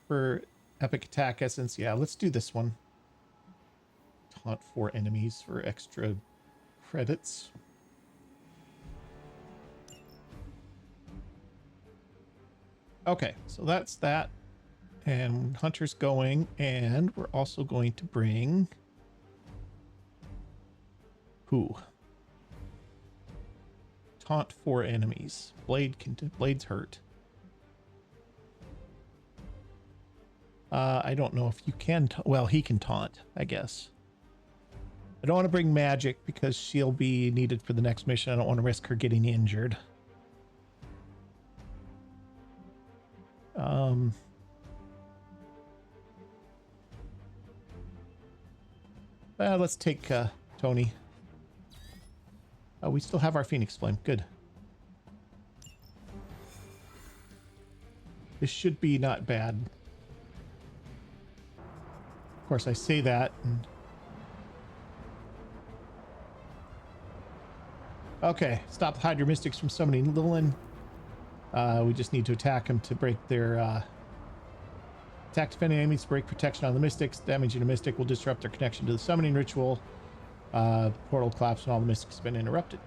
for epic attack essence. Yeah, let's do this one. Taunt 4 enemies for extra credits. Okay, so that's that. And Hunter's going, and we're also going to bring who? Taunt 4 enemies. Blade's hurt. I don't know if you can. Well, he can taunt, I guess. I don't want to bring Magic because she'll be needed for the next mission. I don't want to risk her getting injured. Let's take Tony. Oh, we still have our Phoenix Flame. Good. This should be not bad. Of course, I say that. Okay, stop the Hydra Mystics from summoning Lilith. We just need to attack them to break their... Attack defending enemies to break protection on the Mystics. Damaging a Mystic will disrupt their connection to the summoning ritual. The portal collapsed and all the mystics have been interrupted.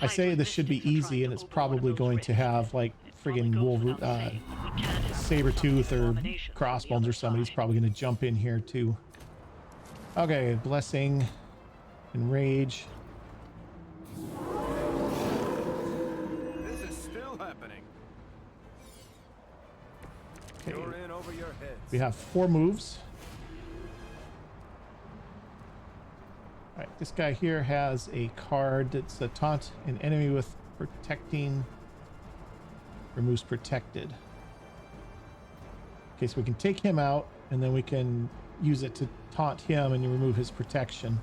I say this should be easy, and it's probably going to have like friggin' Sabretooth or Crossbones or somebody's probably going to jump in here too. Okay, Blessing, Enrage. This is still happening. Okay. You're in over your heads. We have 4 moves. All right, this guy here has a card that's a taunt an enemy with protecting, removes protected. Okay, so we can take him out and then we can use it to taunt him and you remove his protection.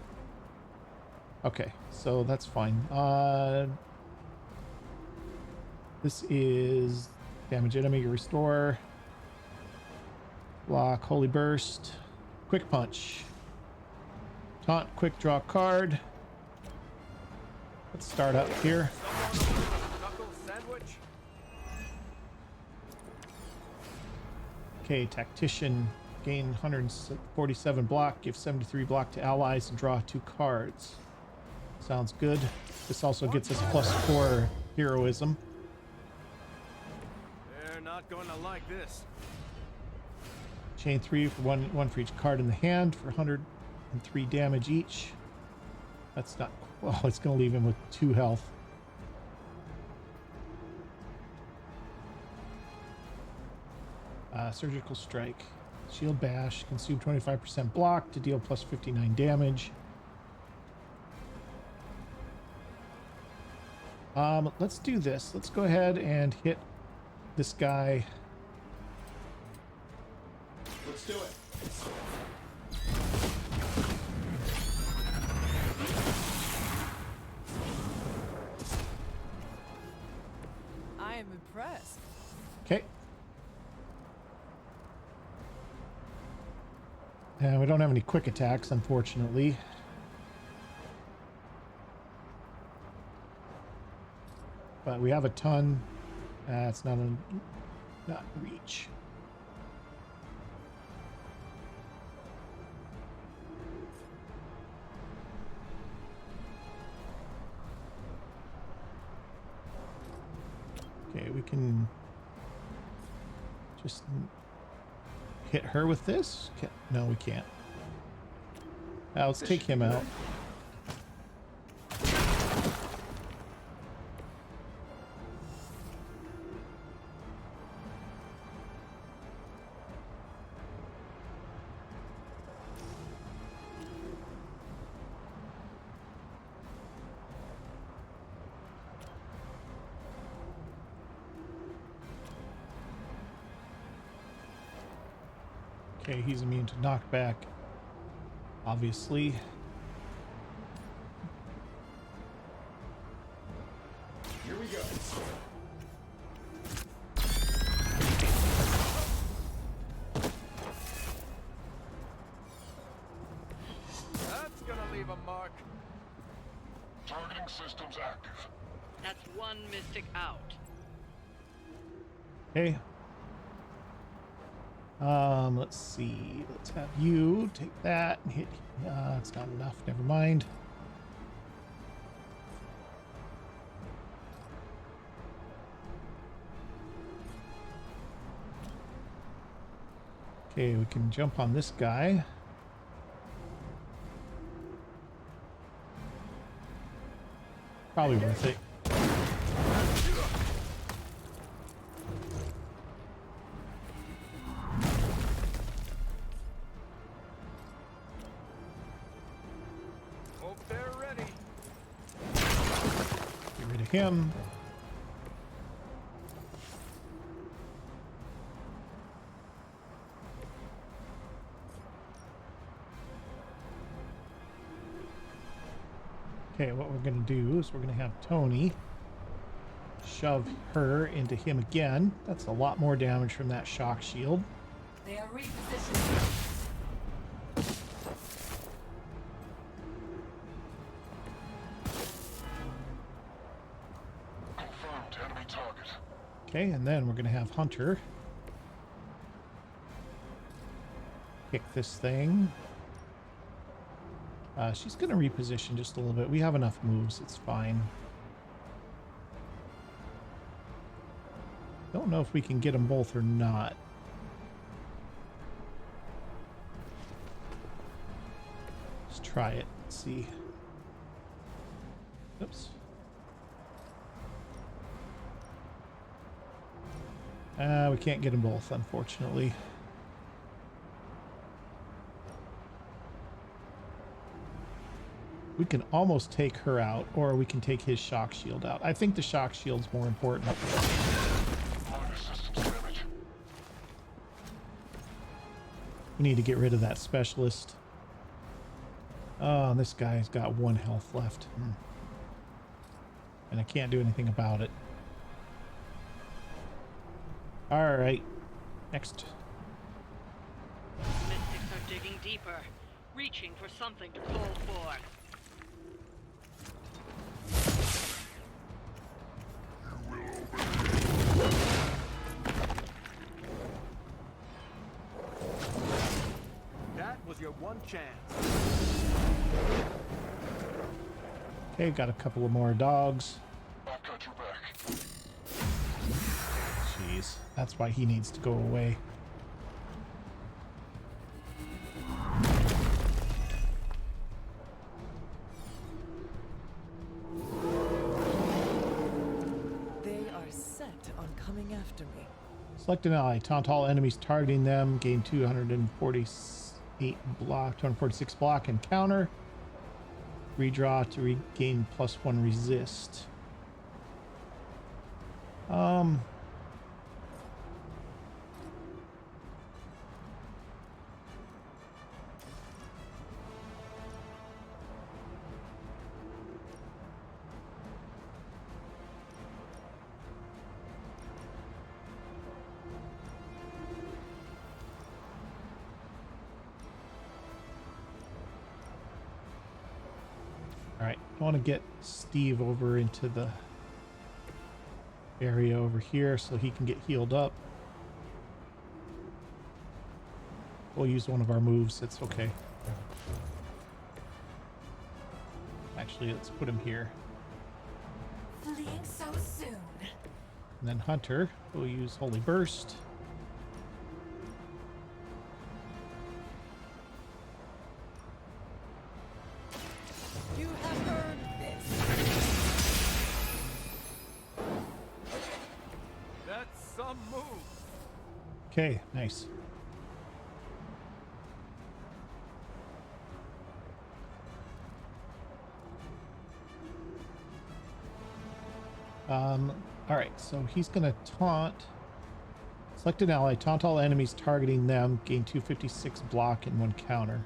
Okay, so that's fine. This is damage enemy, restore, block, holy burst, quick punch. Taunt, quick draw card. Let's start up here. Okay, Tactician, gain 147 block, give 73 block to allies, and draw 2 cards. Sounds good. This also gets us +4 heroism. They're not going to like this. Chain 3 for one for each card in the hand for 103 damage each. That's not... Well, it's going to leave him with 2 health. Surgical Strike. Shield Bash. Consume 25% block to deal +59 damage. Let's do this. Let's go ahead and hit this guy. Let's do it. I am impressed. Okay. And we don't have any quick attacks, unfortunately. But we have a ton. It's not reach. Okay, we can just hit her with this. No, we can't. Let's take him out. Okay, he's immune to knockback, obviously. Here we go. That's gonna leave a mark. Targeting systems active. That's 1 mystic out. Okay. Let's see. Let's have you take that and hit. It's not enough. Never mind. Okay, we can jump on this guy. Probably worth it. Him. Okay, what we're going to do is we're going to have Tony shove her into him again. That's a lot more damage from that shock shield. They are repositioning. Okay, and then we're going to have Hunter kick this thing. She's going to reposition just a little bit. We have enough moves. It's fine. Don't know if we can get them both or not. Let's try it. Let's see. Oops. We can't get them both, unfortunately. We can almost take her out, or we can take his shock shield out. I think the shock shield's more important. We need to get rid of that specialist. Oh, this guy's got 1 health left. And I can't do anything about it. Alright. Next. Mystics are digging deeper, reaching for something to call for. That was your one chance. Okay, got a couple of more dogs. I've got your back. Jeez, that's why he needs to go away. They are set on coming after me. Select an ally. Taunt all enemies targeting them. Gain 248 block, 246 block and counter. Redraw to regain +1 resist. Alright, I want to get Steve over into the area over here so he can get healed up. We'll use one of our moves, it's okay. Actually, let's put him here. Fleeing so soon. And then Hunter, we'll use Holy Burst. You have earned this. That's some move. Okay, nice. Alright, so he's gonna taunt. Select an ally, taunt all enemies targeting them, gain 256 block and 1 counter.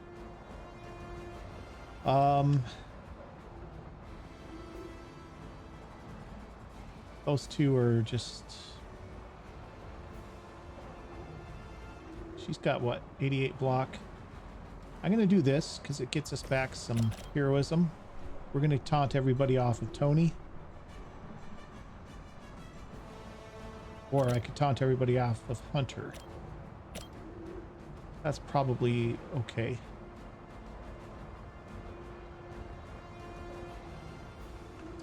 Those two are just... She's got what, 88 block? I'm gonna do this because it gets us back some heroism. We're gonna taunt everybody off of Tony. Or I could taunt everybody off of Hunter. That's probably okay.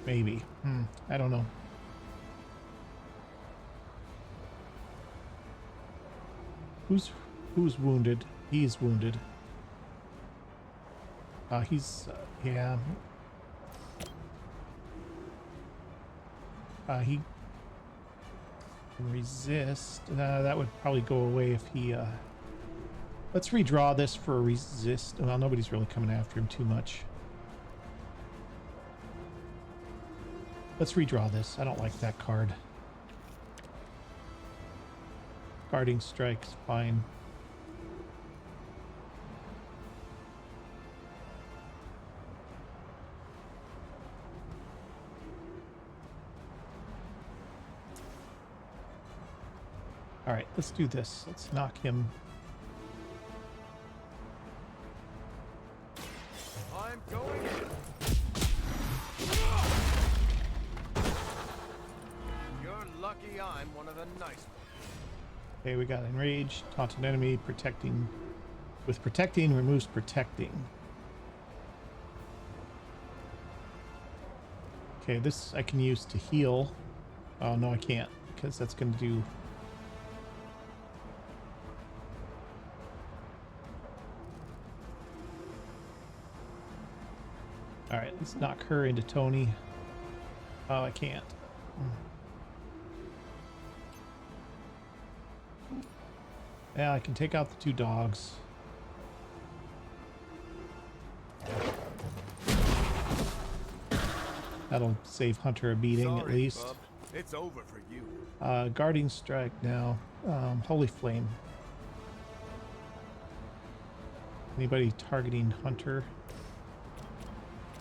Maybe. I don't know. Who's wounded? He's wounded. He's yeah. He can resist. That would probably go away if he let's redraw this for a resist. Well, nobody's really coming after him too much. Let's redraw this. I don't like that card. Guarding strikes, fine. All right, let's do this. Let's knock him. I'm going in. You're lucky I'm one of the nice ones. Okay, we got enraged, taunt an enemy, protecting. With protecting, removes protecting. Okay, this I can use to heal. Oh, no, I can't, because that's going to do... Alright, let's knock her into Tony. Oh, I can't. Yeah, I can take out the 2 dogs. That'll save Hunter a beating. At least. Bub. It's over for you. Guarding strike now. Holy Flame. Anybody targeting Hunter?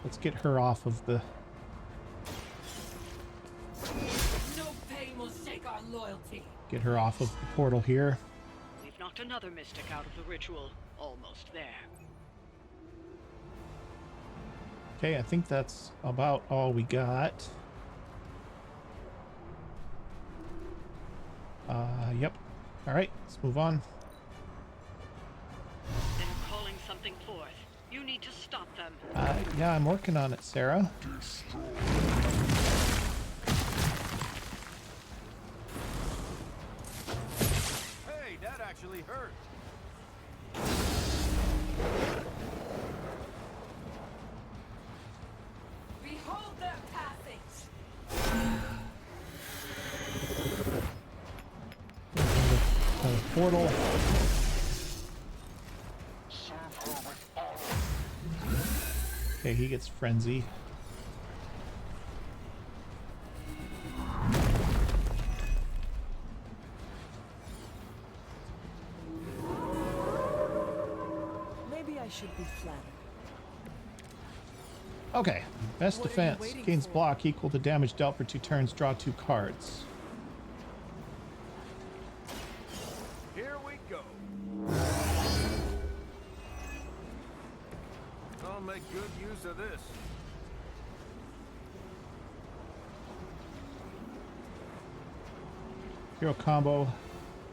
Let's get her off of the... No pain will shake our loyalty. Get her off of the portal here. We've knocked another mystic out of the ritual. Almost there. Okay, I think that's about all we got. Yep. All right, let's move on. They're calling something forth. You need to stop them. Yeah, I'm working on it, Sarah. Hey, that actually hurt. Behold their passage. Portal. Okay, he gets frenzy. Maybe I should be flattered. Okay, best What are you defense. waiting Gains for? block equal to damage dealt for 2 turns. Draw 2 cards. Here we go. I'll make good use of this. Hero combo.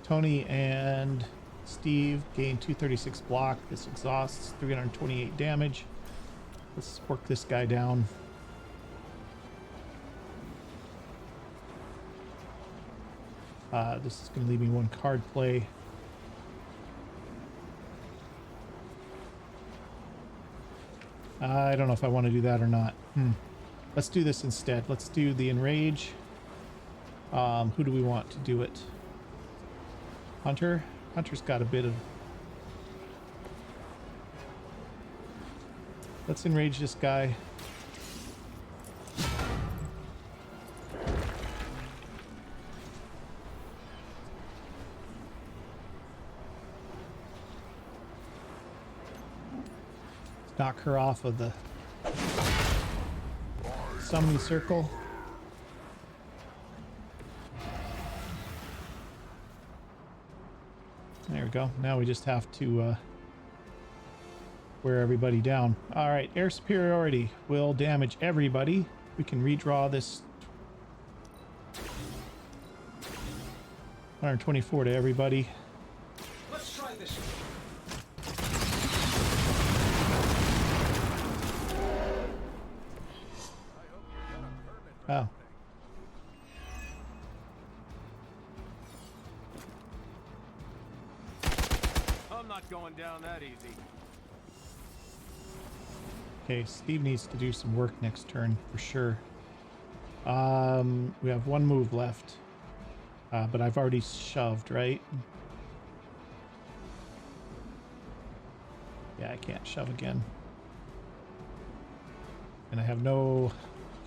Tony and Steve gain 236 block. This exhausts 328 damage. Let's work this guy down. This is going to leave me 1 card play. I don't know if I want to do that or not. Let's do this instead. Let's do the Enrage. Who do we want to do it? Hunter? Hunter's got a bit of... Let's Enrage this guy. Knock her off of the summoning circle. There we go. Now we just have to wear everybody down. All right, air superiority will damage everybody. We can redraw this 124 to everybody. Let's try this. Oh. I'm not going down that easy. Okay, Steve needs to do some work next turn for sure. We have 1 move left. But I've already shoved, right? Yeah, I can't shove again. And I have no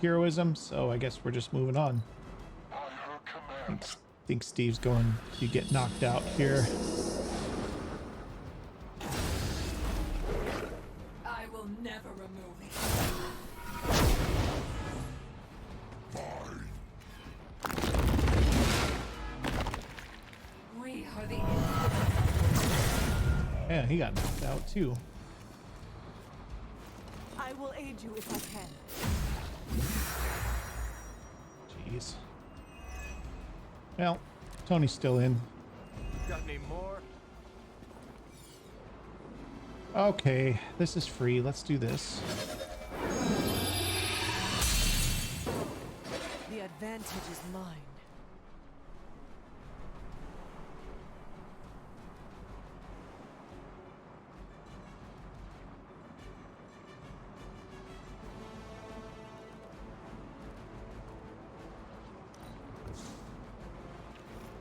heroism, so I guess we're just moving on. I think Steve's going to get knocked out here. I will never remove it. We are the Yeah, he got knocked out too. I will aid you if I can. Jeez. Well, Tony's still in. Got any more? Okay, this is free. Let's do this. advantage is mine.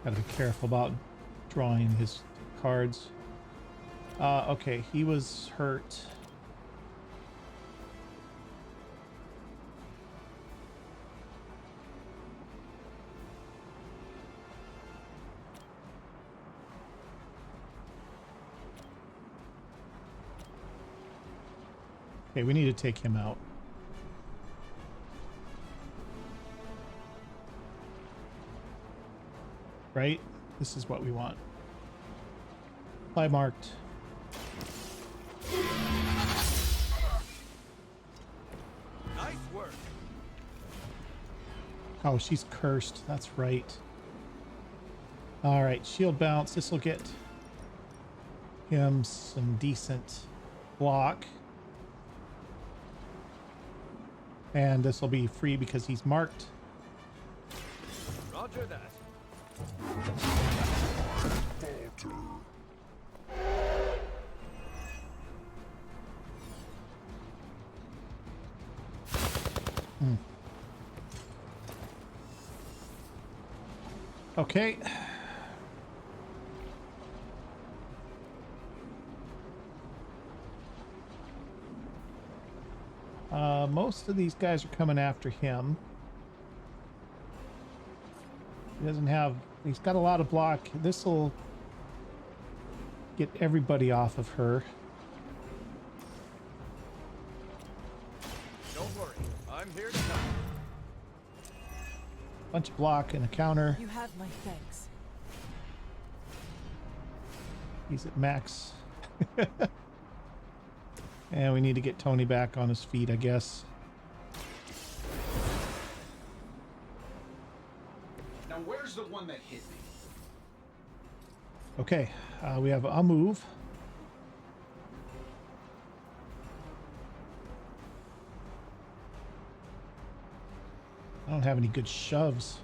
Gotta be careful about drawing his cards. Okay, he was hurt. Okay, we need to take him out. Right? This is what we want. Apply marked. Nice work. Oh, she's cursed. That's right. All right, shield bounce. This will get him some decent block. And this will be free because he's marked. Roger that. Okay. Most of these guys are coming after him. He doesn't have... He's got a lot of block. This will get everybody off of her. Don't worry. I'm here to help. Bunch of block and a counter. You have my thanks. He's at max. And we need to get Tony back on his feet, I guess. Now where's the one that hit me? Okay, we have a move. I don't have any good shoves.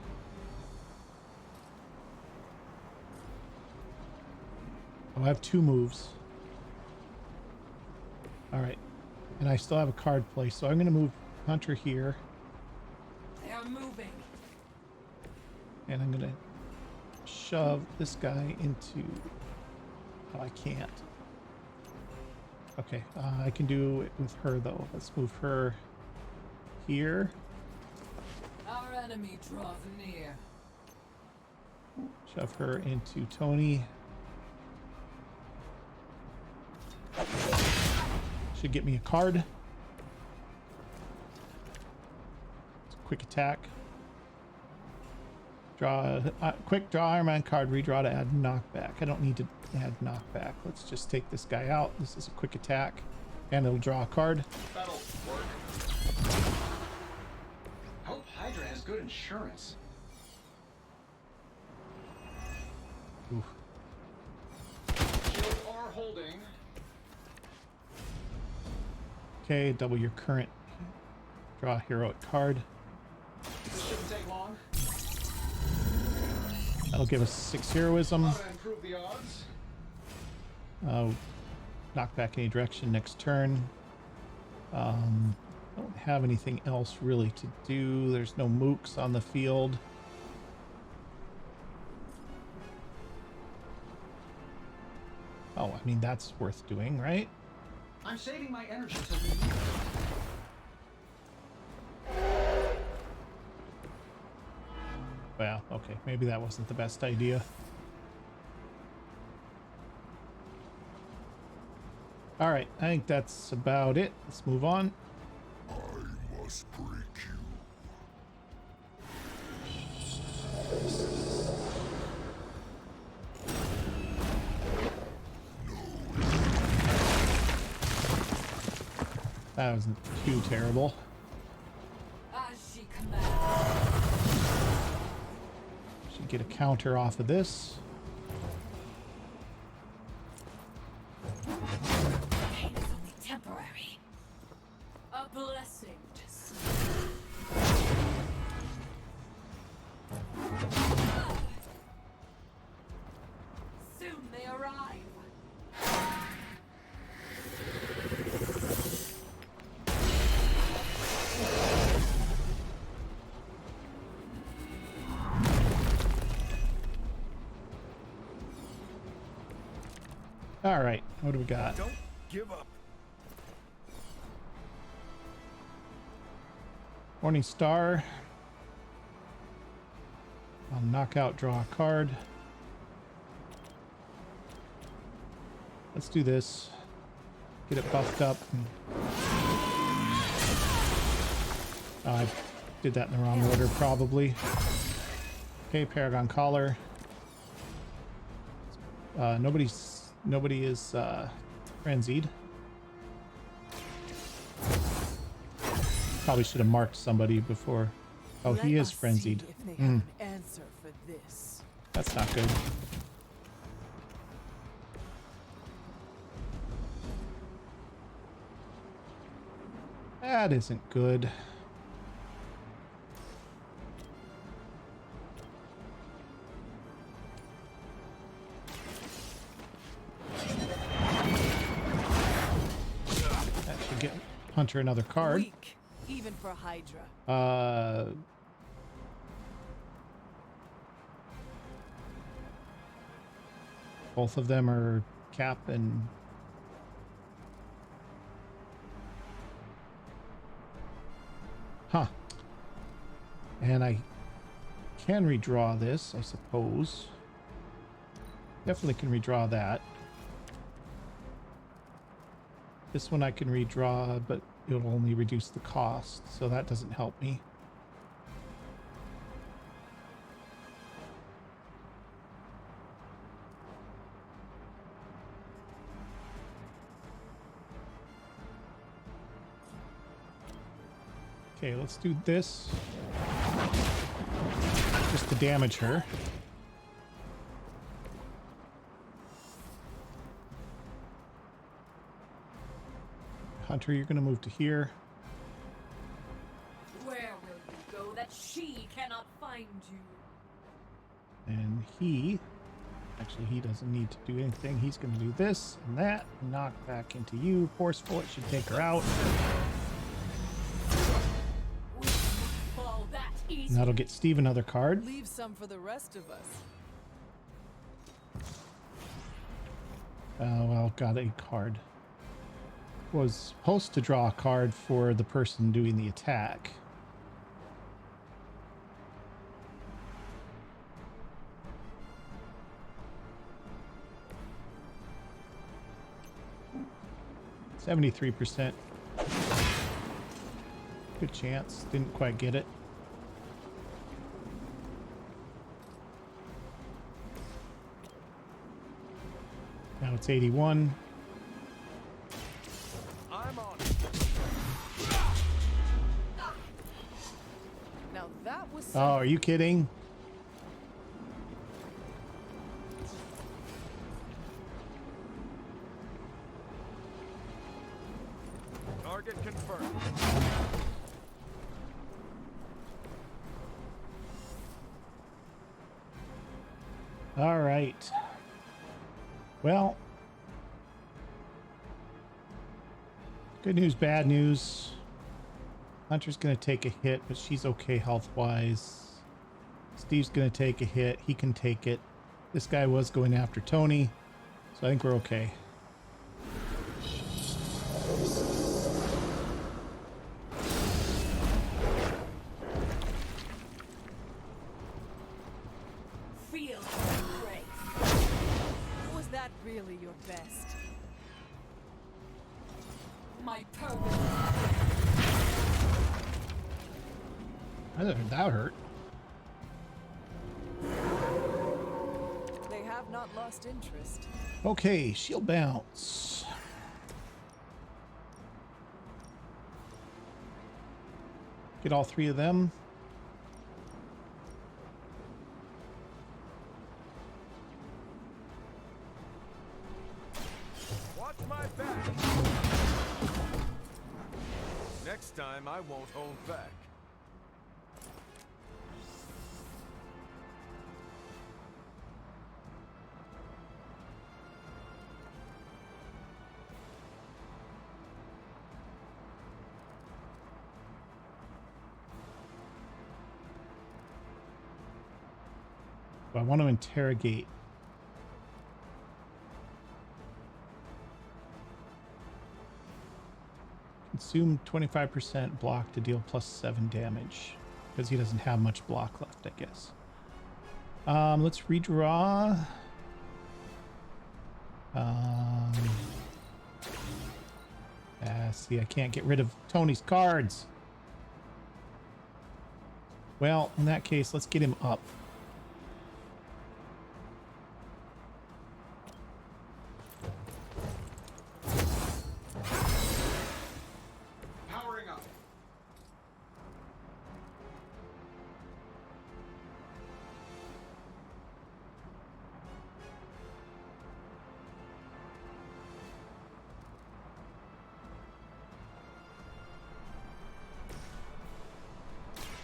Oh, I have 2 moves. All right, and I still have a card play, so I'm going to move Hunter here. They are moving. And I'm going to shove this guy into... Oh, I can't. Okay, I can do it with her, though. Let's move her here. Our enemy draws near. Shove her into Tony. Should get me a card. It's a quick attack. Draw quick draw Iron Man card, redraw to add knockback. I don't need to add knockback. Let's just take this guy out. This is a quick attack, and it'll draw a card. That'll work. I hope Hydra has good insurance. Oof. Shields are holding. Okay, double your current. Draw a heroic card. This shouldn't take long. That'll give us 6 heroism. How to improve the odds? Knock back any direction next turn. Don't have anything else really to do. There's no mooks on the field. Oh, I mean, that's worth doing, right? I'm saving my energy till we need it. Well, okay, maybe that wasn't the best idea. All right, I think that's about it. Let's move on. I must break you. That wasn't too terrible. As she commands. Should get a counter off of this. Pain is only temporary. A blessing to see. arrive. All right, what do we got? Don't give up. Morning Star. I'll knock out, draw a card. Let's do this. Get it buffed up. I did that in the wrong order, probably. Okay, Paragon Collar. Nobody is frenzied. Probably should have marked somebody before. Oh, he is frenzied. If they have an answer for this. That's not good. That isn't good. That should get Hunter another card. Weak, even for Hydra. Both of them are Cap and and I can redraw this, I suppose. Definitely can redraw that. This one I can redraw, but it'll only reduce the cost, so that doesn't help me. Okay, let's do this. Just to damage her. Hunter, you're gonna move to here. Where will you go that she cannot find you? And he doesn't need to do anything. He's gonna do this and that. Knock back into you. Forceful, it should take her out. And that'll get Steve another card. Leave some for the rest of us. Oh, well, got a card. Was supposed to draw a card for the person doing the attack. %. Good chance. Didn't quite get it. Now it's 81. I'm on it. Now that was. Oh, are you kidding? Target confirmed. All right. Well, good news, bad news. Hunter's going to take a hit, but she's okay health-wise. Steve's going to take a hit. He can take it. This guy was going after Tony, so I think we're okay. Feel great. Was that really your best? My purpose. That hurt. They have not lost interest. Okay, shield bounce. Get all three of them. Watch my back. Next time I won't hold back. I want to interrogate. Consume 25% block to deal +7 damage. Because he doesn't have much block left, I guess. Let's redraw. See, I can't get rid of Tony's cards. Well, in that case, let's get him up. Powering up.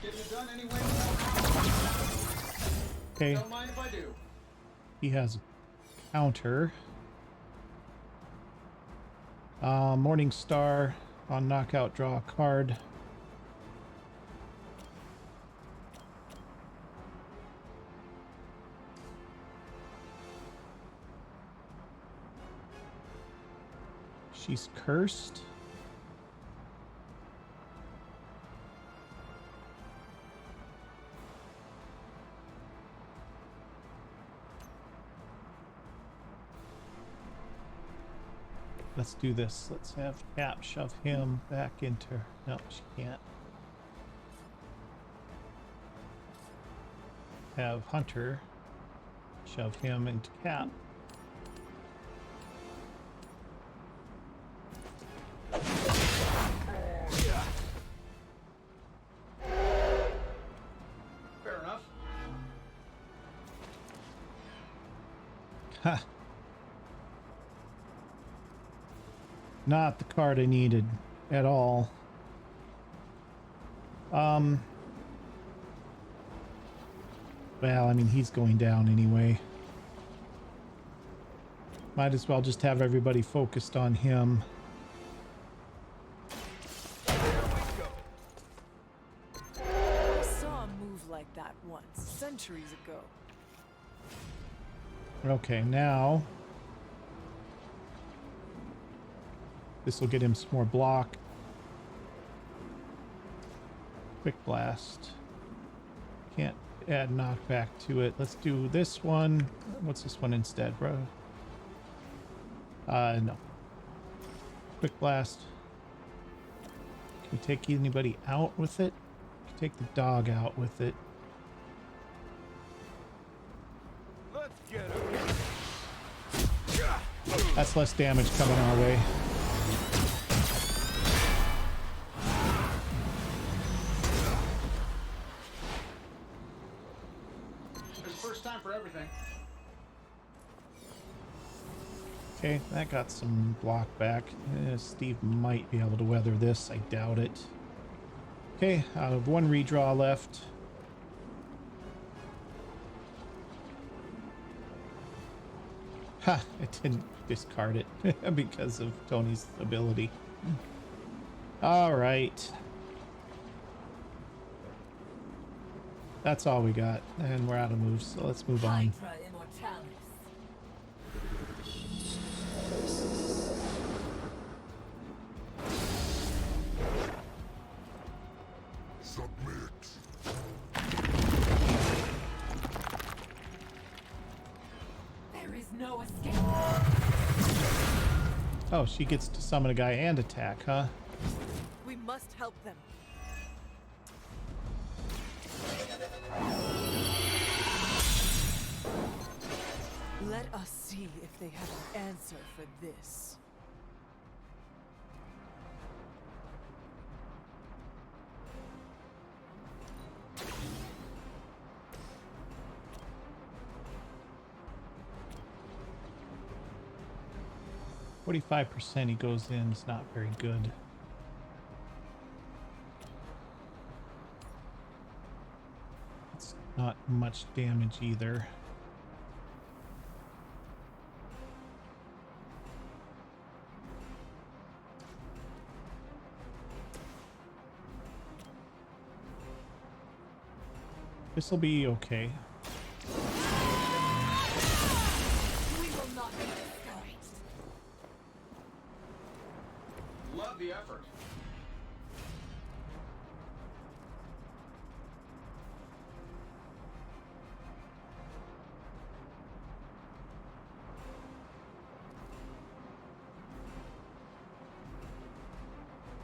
Getting it done anyway. Okay. Don't mind if I do. He has a counter. Morning Star on knockout, draw a card. She's cursed. Let's do this. Let's have Cap shove him back into... No, she can't. Have Hunter shove him into Cap. Fair enough. Ha! Not the card I needed at all. Well, I mean, he's going down anyway. Might as well just have everybody focused on him. I saw a move like that once, centuries ago. Okay, now this will get him some more block. Quick blast. Can't add knockback to it. Let's do this one. What's this one instead, bro? No. Quick blast. Can we take anybody out with it? Can take the dog out with it. Let's get him. That's less damage coming our way. There's a first time for everything. Okay, that got some block back. Steve might be able to weather this. I doubt it. Okay, I have one redraw left. Ha! I didn't discard it because of Tony's ability. All right. That's all we got, and we're out of moves, so let's move on. Hydra immortalis. Submit. There is no escape. Oh, she gets to summon a guy and attack, huh? We must help them. Let us see if they have an answer for this. %, he goes in, is not very good. It's not much damage either. This will be okay. the effort.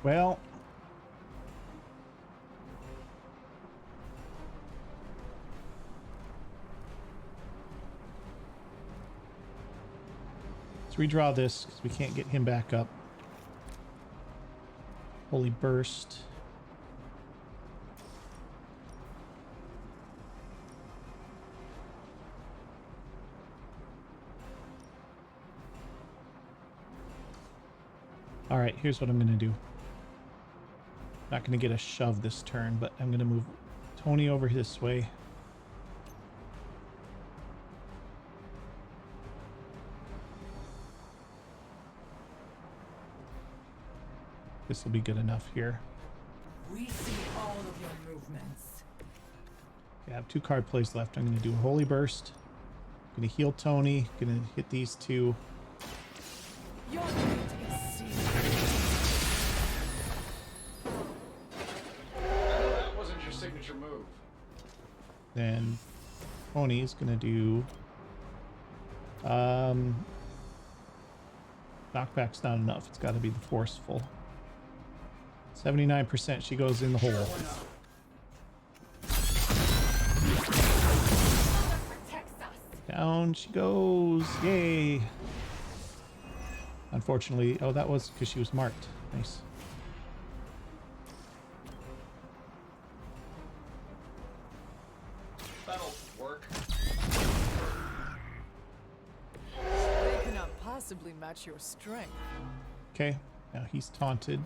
Well, let's redraw this because we can't get him back up. Holy burst. All right, here's what I'm going to do. Not going to get a shove this turn, but I'm going to move Tony over this way. This will be good enough here. We see all of your movements. Okay, I have 2 card plays left. I'm going to do a Holy Burst. I'm going to heal Tony. Going to hit these 2. Your fate is sealed. That wasn't your signature move. Then Tony's going to do... knockback's not enough. It's got to be the forceful. 79%. She goes in the hole. Down she goes. Yay. Unfortunately, oh, that was because she was marked. Nice. That'll work. They cannot possibly match your strength. Okay, now he's taunted.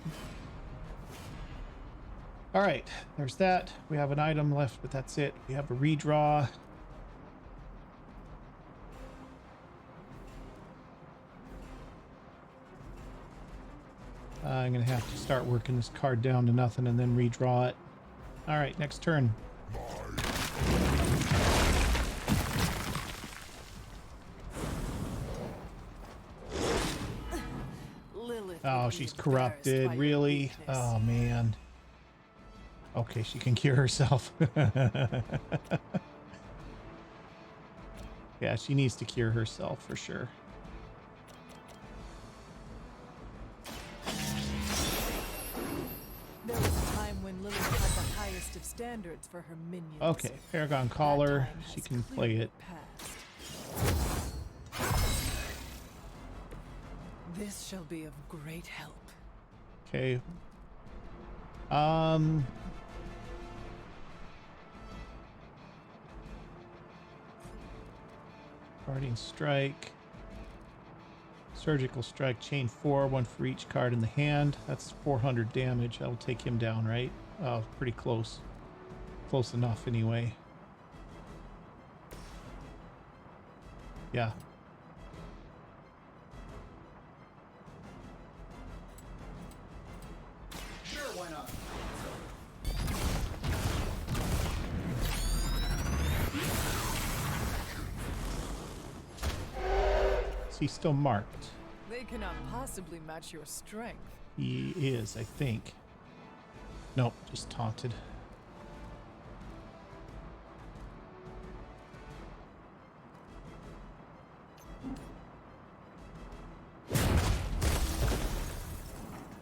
All right, there's that. We have an item left, but that's it. We have a redraw. I'm gonna have to start working this card down to nothing and then redraw it. All right, next turn. Lilith. Oh, she's corrupted. Really? Oh, man. Okay, she can cure herself. Yeah, she needs to cure herself for sure. There was a time when Lilith had the highest of standards for her minions. Okay, Paragon Collar. She can play it. This shall be of great help. Okay. Guardian Strike. Surgical Strike, chain 4, 1 for each card in the hand. That's 400 damage. That'll take him down, right? Oh, pretty close. Close enough, anyway. Yeah. Sure, why not? Is he still marked? They cannot possibly match your strength. He is, I think. Nope, just taunted.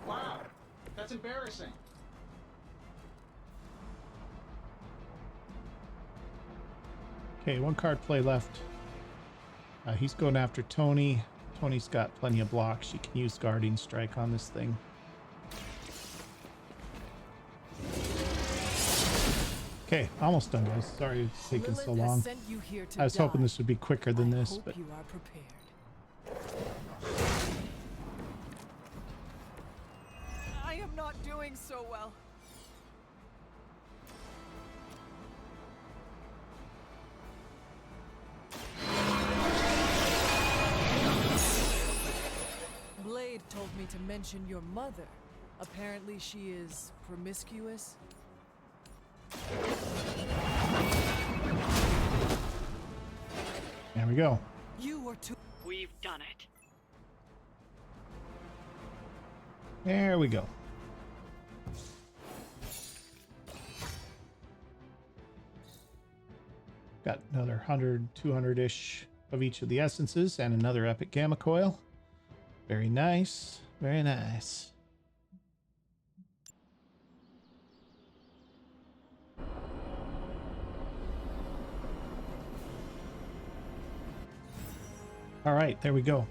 Wow, that's embarrassing. Okay, 1 card play left. He's going after Tony. Tony's got plenty of blocks. She can use Guardian Strike on this thing. Okay, almost done, guys. Sorry it's taken so long. I was hoping this would be quicker than this, but You are prepared. I am not doing so well. Blade told me to mention your mother. Apparently she is promiscuous. there we go. You were too... We've done it. There we go. Got another 100, 200-ish of each of the essences and another epic gamma coil. Very nice. Very nice. All right, there we go.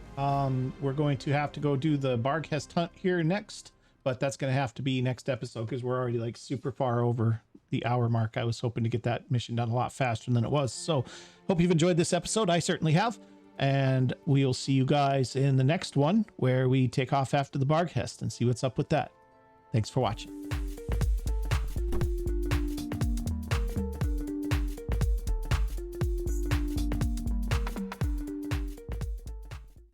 We're going to have to go do the Barghest hunt here next, but that's going to have to be next episode because we're already like super far over the hour mark. I was hoping to get that mission done a lot faster than it was. So hope you've enjoyed this episode. I certainly have. And we'll see you guys in the next one where we take off after the Barghest and see what's up with that. Thanks for watching.